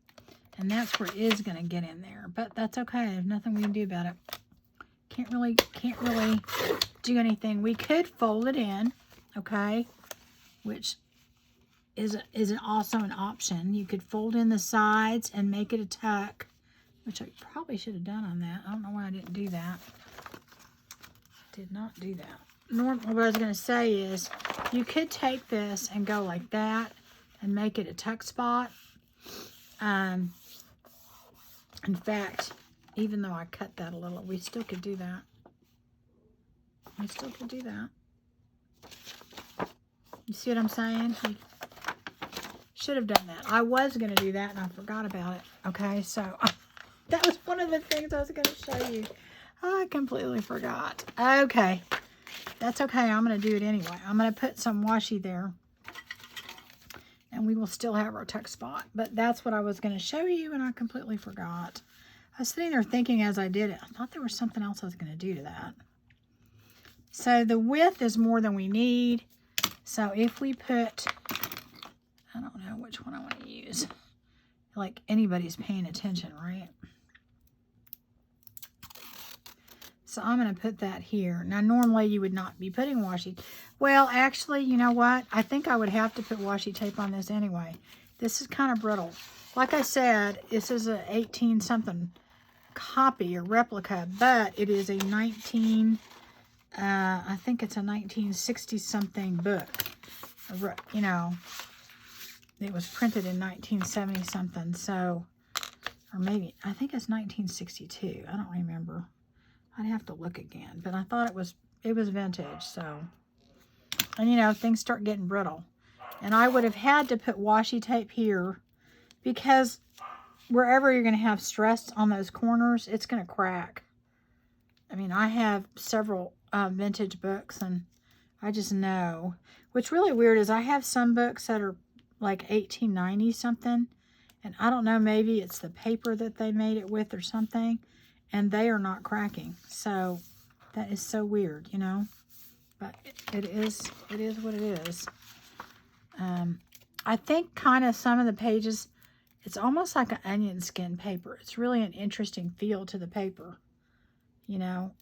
Speaker 1: And that's where it is going to get in there. But that's okay. There's nothing we can do about it. Can't really do anything. We could fold it in, okay, which is also an option. You could fold in the sides and make it a tuck, which I probably should have done on that. I don't know why I didn't do that. Did not do that. What I was going to say is you could take this and go like that and make it a tuck spot. In fact, even though I cut that a little, we still could do that. We still could do that. You see what I'm saying? You should have done that. I was going to do that and I forgot about it. Okay, so that was one of the things I was going to show you. I completely forgot. Okay. That's okay. I'm going to do it anyway. I'm going to put some washi there. And we will still have our tuck spot. But that's what I was going to show you, and I completely forgot. I was sitting there thinking as I did it, I thought there was something else I was going to do to that. So the width is more than we need. So if we put, I don't know which one I want to use. Like anybody's paying attention, right? So I'm going to put that here. Now, normally you would not be putting washi. Well, actually, you know what? I think I would have to put washi tape on this anyway. This is kind of brittle. Like I said, this is a 18-something copy or replica, but it is a I think it's a 1960-something book. You know, it was printed in 1970-something, so, or maybe, I think it's 1962. I don't remember. I'd have to look again, but I thought it was vintage, so. And, you know, things start getting brittle. And I would have had to put washi tape here because wherever you're going to have stress on those corners, it's going to crack. I mean, I have several vintage books, and I just know. What's really weird is I have some books that are like 1890 something, and I don't know, maybe it's the paper that they made it with or something, and they are not cracking. So that is so weird, you know. But it is what it is. I think kind of some of the pages, it's almost like an onion skin paper. It's really an interesting feel to the paper, you know.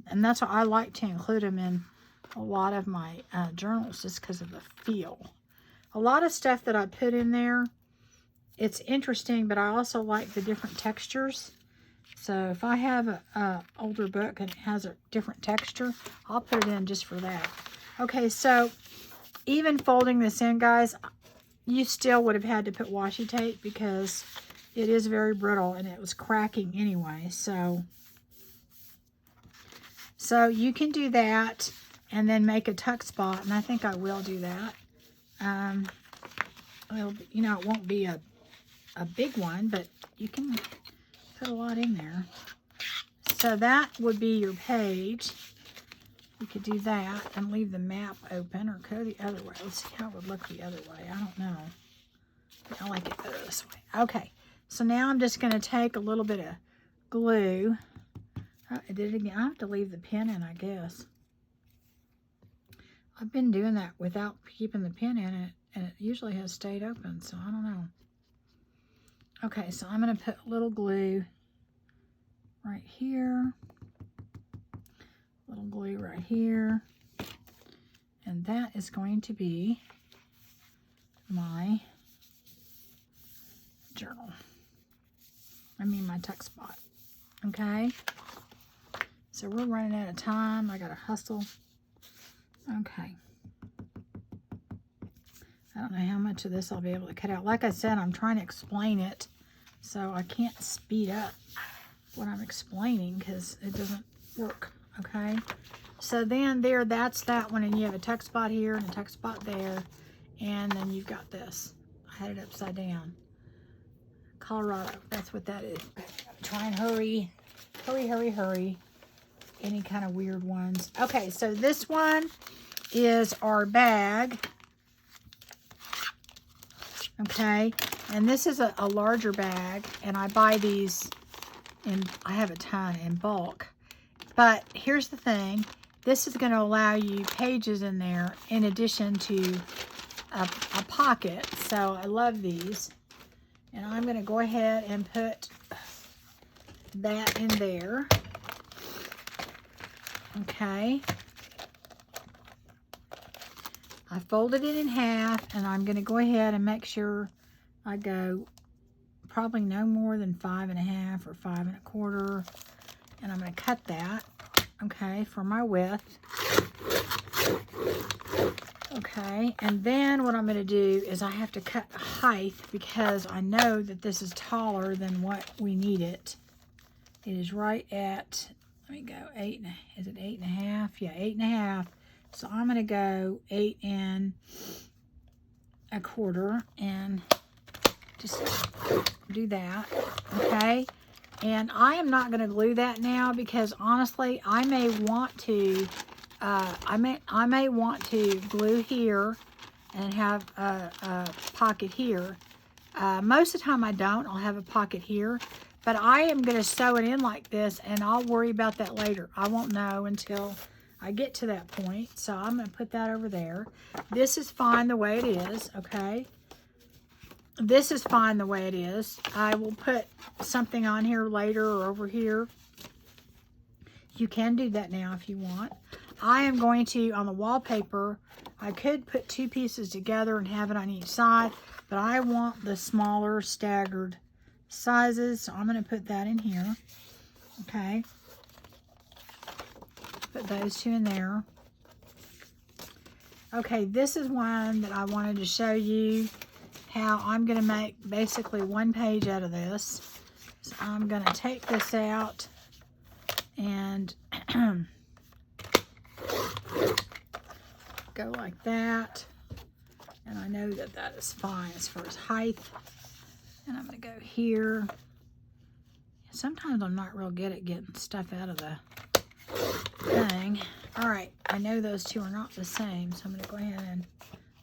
Speaker 1: And that's why I like to include them in a lot of my journals, just because of the feel. A lot of stuff that I put in there, it's interesting, but I also like the different textures. So if I have a older book and it has a different texture, I'll put it in just for that. Okay, so even folding this in, guys, you still would have had to put washi tape because it is very brittle and it was cracking anyway. So you can do that and then make a tuck spot, and I think I will do that. Well, you know, it won't be a big one, but you can put a lot in there. So that would be your page. We could do that and leave the map open or go the other way. Let's see how it would look the other way. I don't know. I like it better this way. Okay, so now I'm just going to take a little bit of glue. Oh, I did it again. I have to leave the pin in, I guess. I've been doing that without keeping the pin in it, and it usually has stayed open, so I don't know. Okay, so I'm going to put a little glue right here. Little glue right here. And that is going to be my journal. I mean my tuck spot. Okay? So we're running out of time. I got to hustle. Okay. I don't know how much of this I'll be able to cut out. Like I said, I'm trying to explain it, so I can't speed up what I'm explaining because it doesn't work. Okay, so then there, that's that one, and you have a tuck spot here and a tuck spot there, and then you've got this. I had it upside down. Colorado, that's what that is. Try and hurry. Hurry, hurry, hurry. Any kind of weird ones. Okay, so this one is our bag. Okay, and this is a larger bag, and I buy these in, I have a ton in bulk. But here's the thing, this is going to allow you pages in there in addition to a pocket. So I love these. And I'm going to go ahead and put that in there. Okay. I folded it in half, and I'm going to go ahead and make sure I go probably no more than 5.5 or 5 1/4. And I'm going to cut that, okay, for my width. Okay, and then what I'm going to do is I have to cut height because I know that this is taller than what we need it. It is right at, let me go, 8, is it 8.5? Yeah, 8.5. So I'm going to go 8 1/4 and just do that, okay? And I am not going to glue that now because honestly, I may want to. I may want to glue here and have a pocket here. Most of the time I don't. I'll have a pocket here, but I am going to sew it in like this, and I'll worry about that later. I won't know until I get to that point. So I'm going to put that over there. This is fine the way it is, okay? This is fine the way it is. I will put something on here later or over here. You can do that now if you want. I am going to, on the wallpaper, I could put 2 pieces together and have it on each side, but I want the smaller staggered sizes, so I'm going to put that in here. Okay. Put those 2 in there. Okay, this is one that I wanted to show you how I'm going to make basically 1 page out of this. So I'm going to take this out and go like that. And I know that that is fine as far as height. And I'm going to go here. Sometimes I'm not real good at getting stuff out of the thing. All right, I know those 2 are not the same, so I'm going to go ahead and,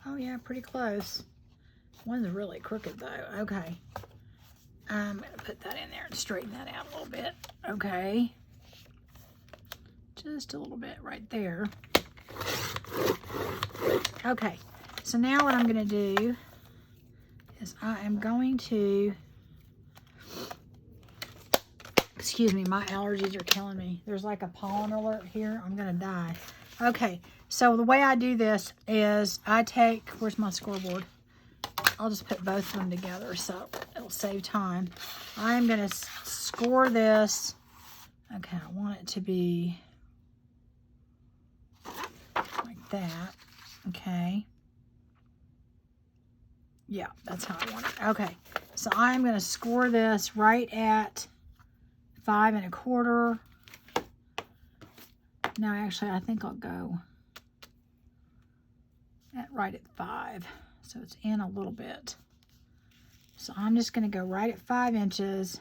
Speaker 1: oh yeah, pretty close. One's really crooked though. Okay. I'm going to put that in there and straighten that out a little bit. Okay. Just a little bit right there. Okay, so now what I'm going to do is I am going to, excuse me, my allergies are killing me. There's like a pollen alert here. I'm going to die. Okay, so the way I do this is I take, where's my scoreboard? I'll just put both of them together so it'll save time. I am going to score this. Okay, I want it to be like that. Okay. Yeah, that's how I want it. Okay, so I'm going to score this right at 5 1/4. No, actually, I think I'll go right at 5. So it's in a little bit. So I'm just going to go right at 5 inches.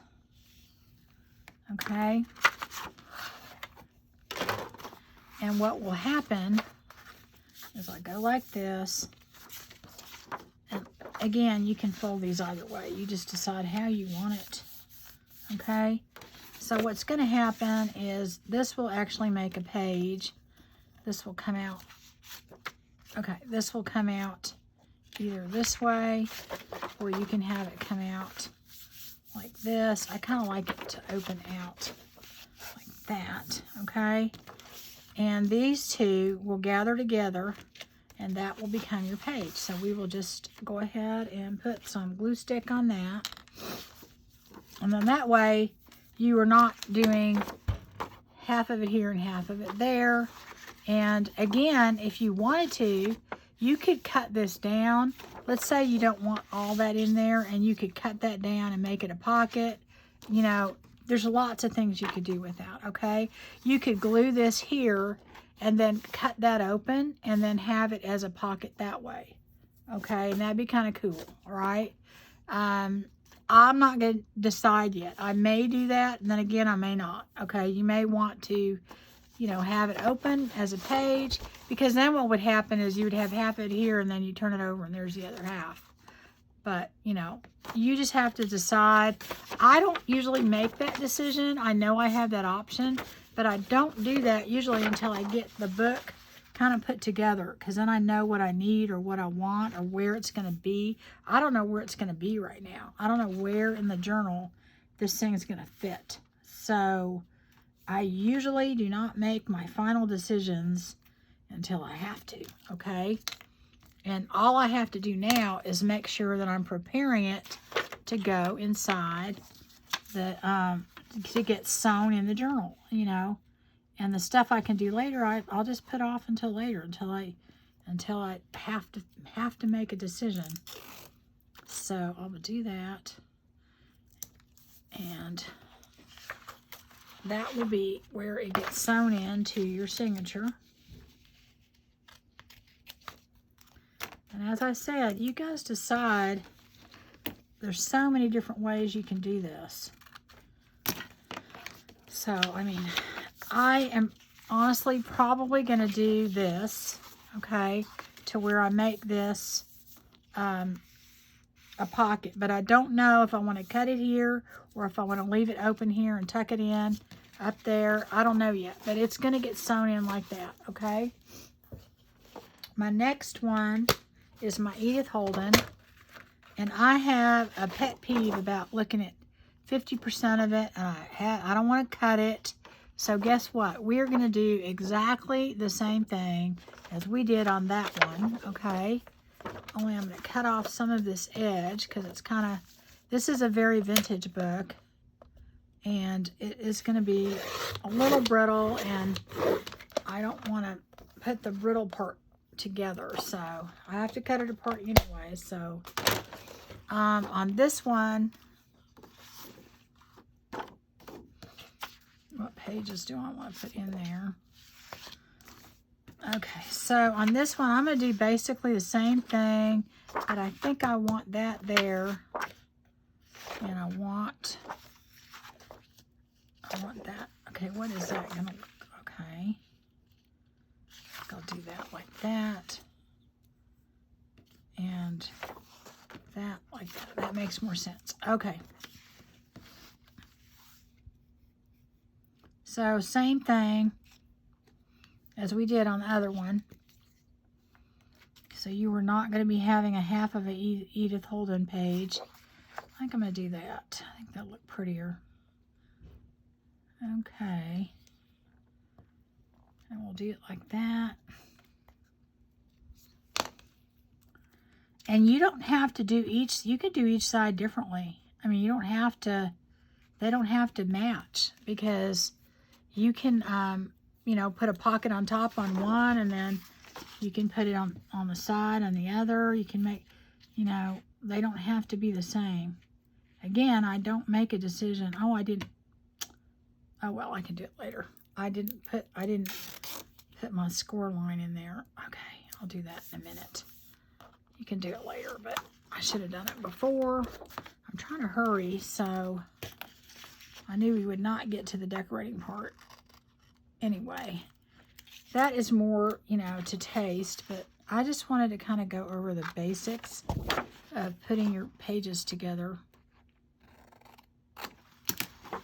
Speaker 1: Okay. And what will happen is I go like this. And again, you can fold these either way. You just decide how you want it. Okay. So what's going to happen is this will actually make a page. This will come out. Okay. This will come out either this way, or you can have it come out like this. I kind of like it to open out like that. Okay. And these 2 will gather together, and that will become your page. So we will just go ahead and put some glue stick on that. And then that way, you are not doing half of it here and half of it there. And again, if you wanted to, you could cut this down. Let's say you don't want all that in there, and you could cut that down and make it a pocket. You know, there's lots of things you could do with that, okay? You could glue this here and then cut that open and then have it as a pocket that way, okay? And that'd be kind of cool, all right? I'm not going to decide yet. I may do that, and then again, I may not, okay? You may want to, you know, have it open as a page, because then what would happen is you would have half of it here, and then you turn it over, and there's the other half. But, you know, you just have to decide. I don't usually make that decision. I know I have that option, but I don't do that usually until I get the book kind of put together, because then I know what I need or what I want or where it's going to be. I don't know where it's going to be right now. I don't know where in the journal this thing is going to fit. So I usually do not make my final decisions until I have to, okay? And all I have to do now is make sure that I'm preparing it to go inside the, to get sewn in the journal, you know. And the stuff I can do later, I'll just put off until later, until I have to make a decision. So I'll do that. And that will be where it gets sewn into your signature. And as I said, you guys decide. There's so many different ways you can do this. So, I mean, I am honestly probably going to do this, okay, to where I make this a pocket. But I don't know if I want to cut it here or if I want to leave it open here and tuck it in. up there. I don't know yet, but it's going to get sewn in like that, okay? My next one is my Edith Holden. And I have a pet peeve about looking at 50% of it, and I don't want to cut it. So guess what? We're going to do exactly the same thing as we did on that one, okay? Only I'm going to cut off some of this edge because it's kind of, this is a very vintage book, and it is going to be a little brittle, and I don't want to put the brittle part together, so I have to cut it apart anyway. So on this one, what pages do I want to put in there? Okay, so on this one, I'm going to do basically the same thing, but I think I want that there, and I want that. Okay, what is that going to look? Okay, I'll do that like that, and that like that. That makes more sense. Okay. So same thing as we did on the other one. So you were not going to be having a half of a Edith Holden page. I think I'm going to do that. I think that'll look prettier. Okay. And we'll do it like that. And you don't have to do each, you could do each side differently. I mean, you don't have to, they don't have to match, because you can, you know, put a pocket on top on one, and then you can put it on the side on the other. You can make, you know, they don't have to be the same. Again, I don't make a decision. Oh, I didn't, oh, well, I can do it later. I didn't put my score line in there. Okay, I'll do that in a minute. You can do it later, but I should have done it before. I'm trying to hurry, so I knew we would not get to the decorating part. Anyway, that is more, you know, to taste, but I just wanted to kind of go over the basics of putting your pages together.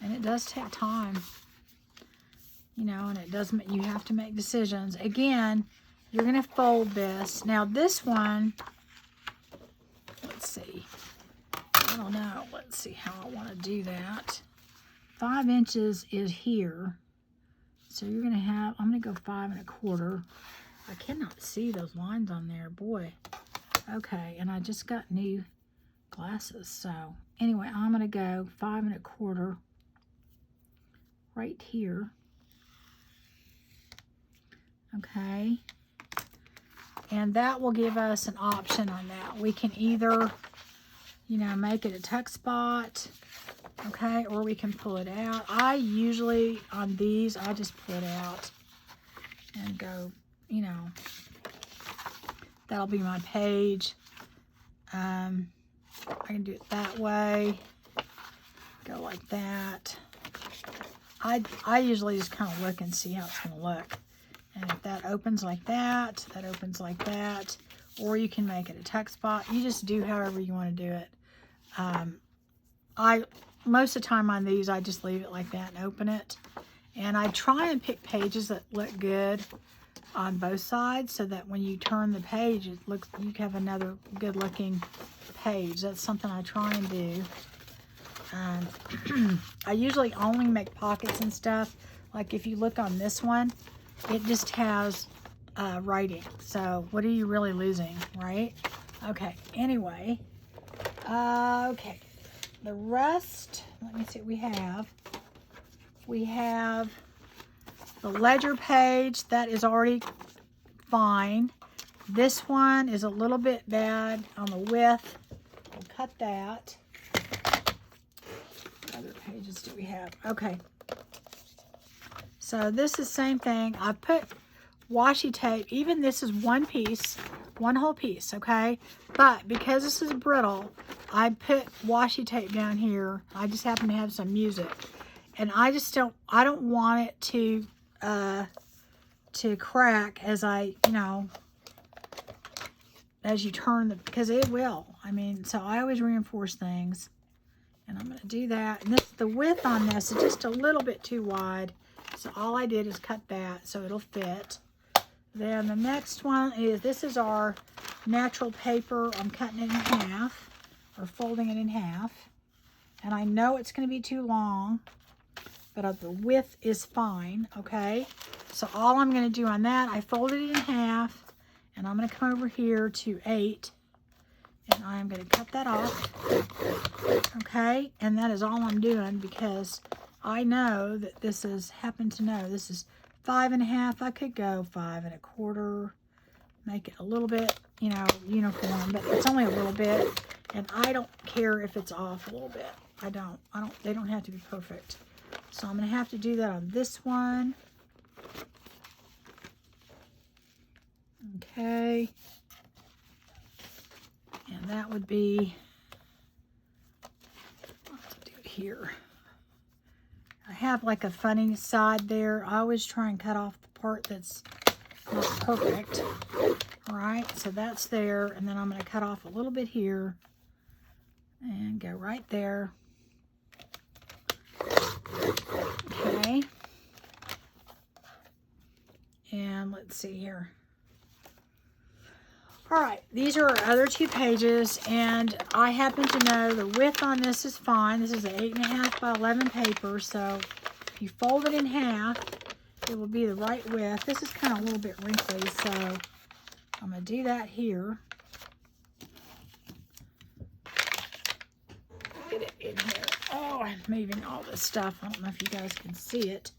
Speaker 1: And it does take time, you know, and it does, you have to make decisions. Again, you're going to fold this. Now this one, let's see, I don't know, let's see how I want to do that. 5 inches is here, so you're going to have, I'm going to go 5 1/4. I cannot see those lines on there, boy. Okay, and I just got new glasses, so anyway, I'm going to go 5 1/4 right here. Okay, and that will give us an option on that. We can either, you know, make it a tuck spot, okay, or we can pull it out. I usually, on these, I just pull it out and go, you know, that'll be my page. I can do it that way, go like that. I usually just kind of look and see how it's going to look. And if that opens like that, that opens like that, or you can make it a tuck spot. You just do however you want to do it. Most of the time on these, I just leave it like that and open it. And I try and pick pages that look good on both sides, so that when you turn the page, it looks, you have another good looking page. That's something I try and do. I usually only make pockets and stuff. Like if you look on this one, it just has writing. So what are you really losing, right? Okay, anyway. Okay, the rest, let me see what we have. We have the ledger page. That is already fine. This one is a little bit bad on the width. We'll cut that. What other pages do we have? Okay. So this is the same thing. I put washi tape. Even this is one piece, one whole piece, okay? But because this is brittle, I put washi tape down here. I just happen to have some music. And I just don't, I don't want it to crack as I, you know, as you turn the, because it will. I mean, so I always reinforce things. And I'm going to do that. And the width on this is just a little bit too wide. So all I did is cut that so it'll fit. Then the next one is, this is our natural paper. I'm cutting it in half, or folding it in half. And I know it's going to be too long, but the width is fine, okay? So all I'm going to do on that, I folded it in half, and I'm going to come over here to 8, and I'm going to cut that off, okay? And that is all I'm doing, because I know that this is, happen to know, this is 5.5. I could go 5 1/4, make it a little bit, you know, uniform, but it's only a little bit, and I don't care if it's off a little bit. They don't have to be perfect. So I'm going to have to do that on this one. Okay. And that would be, let's do it here. I have like a funny side there. I always try and cut off the part that's not perfect. All right, so that's there. And then I'm going to cut off a little bit here and go right there. Okay. And let's see here. All right, these are our other 2 pages, and I happen to know the width on this is fine. This is an 8.5 by 11 paper, so if you fold it in half, it will be the right width. This is kind of a little bit wrinkly, so I'm going to do that here. Get it in here. Oh, I'm moving all this stuff. I don't know if you guys can see it.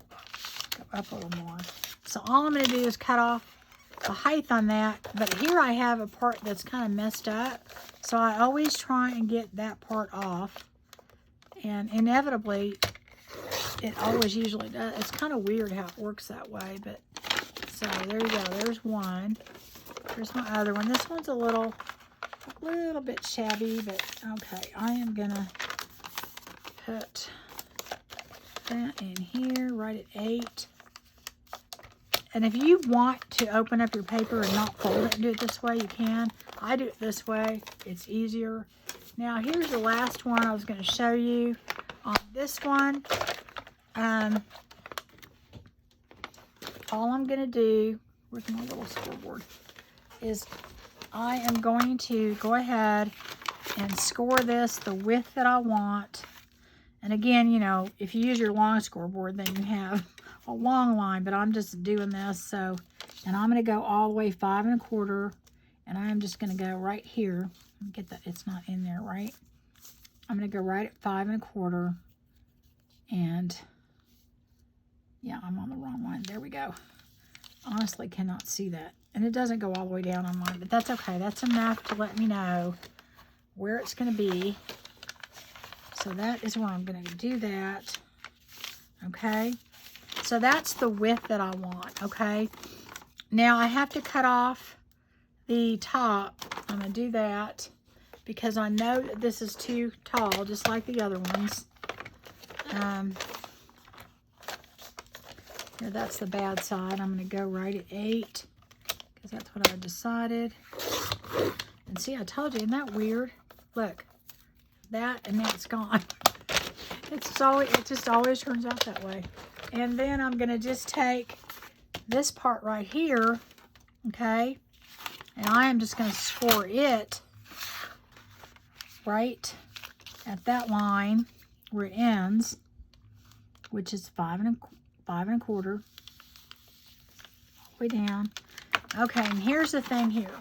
Speaker 1: Go up a little more. So all I'm going to do is cut off the height on that, but here I have a part that's kind of messed up, so I always try and get that part off, and inevitably it always usually does. It's kind of weird how it works that way, but so there you go. There's one. Here's my other one. This one's a little bit shabby, but okay. I am gonna put that in here right at 8. And if you want to open up your paper and not fold it and do it this way, you can. I do it this way. It's easier. Now, here's the last one I was going to show you. On this one, all I'm going to do, where's my little scoreboard, is I am going to go ahead and score this the width that I want. And again, you know, if you use your long scoreboard, then you have a long line, but I'm just doing this. So, and I'm going to go all the way 5 1/4, and I'm just going to go right here. Get that, it's not in there, right? I'm going to go right at 5 1/4, and yeah, I'm on the wrong one. There we go. Honestly, cannot see that, and it doesn't go all the way down on mine, but that's okay. That's enough to let me know where it's going to be. So that is where I'm going to do that. Okay. So that's the width that I want, okay? Now I have to cut off the top. I'm going to do that because I know that this is too tall, just like the other ones. Here, that's the bad side. I'm going to go right at 8 because that's what I decided. And see, I told you, isn't that weird? Look, that, and now it's gone. It just always turns out that way. And then I'm going to just take this part right here, okay, and I am just going to score it right at that line where it ends, which is 5 1/4, all the way down. Okay, and here's the thing here.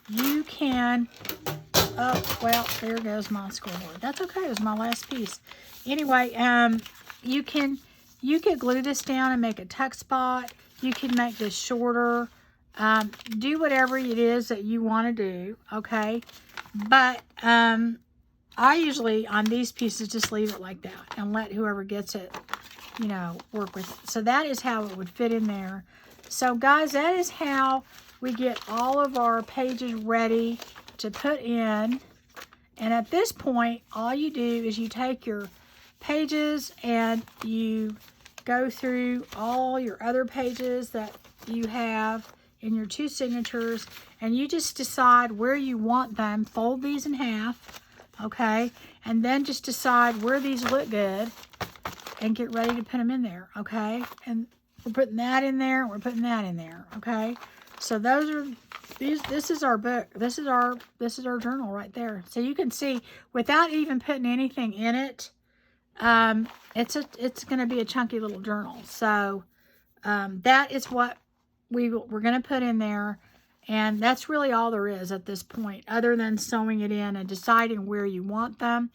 Speaker 1: You can, oh, well, there goes my scoreboard. That's okay, it was my last piece. Anyway, you could glue this down and make a tuck spot. You can make this shorter. Do whatever it is that you want to do, okay? But I usually, on these pieces, just leave it like that and let whoever gets it, you know, work with it. So that is how it would fit in there. So, guys, that is how we get all of our pages ready to put in. And at this point, all you do is you take your pages and you go through all your other pages that you have in your 2 signatures, and you just decide where you want them. Fold these in half, okay? And then just decide where these look good and get ready to put them in there, okay? And we're putting that in there, we're putting that in there, okay? So those are this is our book. This is our journal right there. So you can see without even putting anything in it, it's going to be a chunky little journal. So that is what we're going to put in there. And that's really all there is at this point, other than sewing it in and deciding where you want them.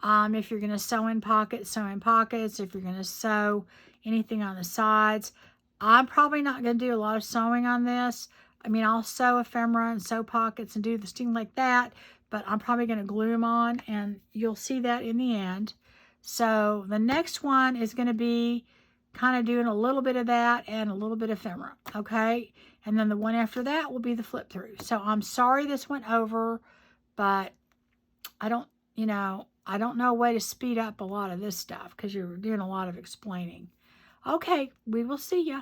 Speaker 1: If you're going to sew in pockets, sew in pockets. If you're going to sew anything on the sides, I'm probably not going to do a lot of sewing on this. I mean, I'll sew ephemera and sew pockets and do the thing like that, but I'm probably going to glue them on, and you'll see that in the end. So the next one is going to be kind of doing a little bit of that and a little bit of ephemera, okay? And then the one after that will be the flip through. So I'm sorry this went over, but I don't know a way to speed up a lot of this stuff because you're doing a lot of explaining. Okay, we will see ya.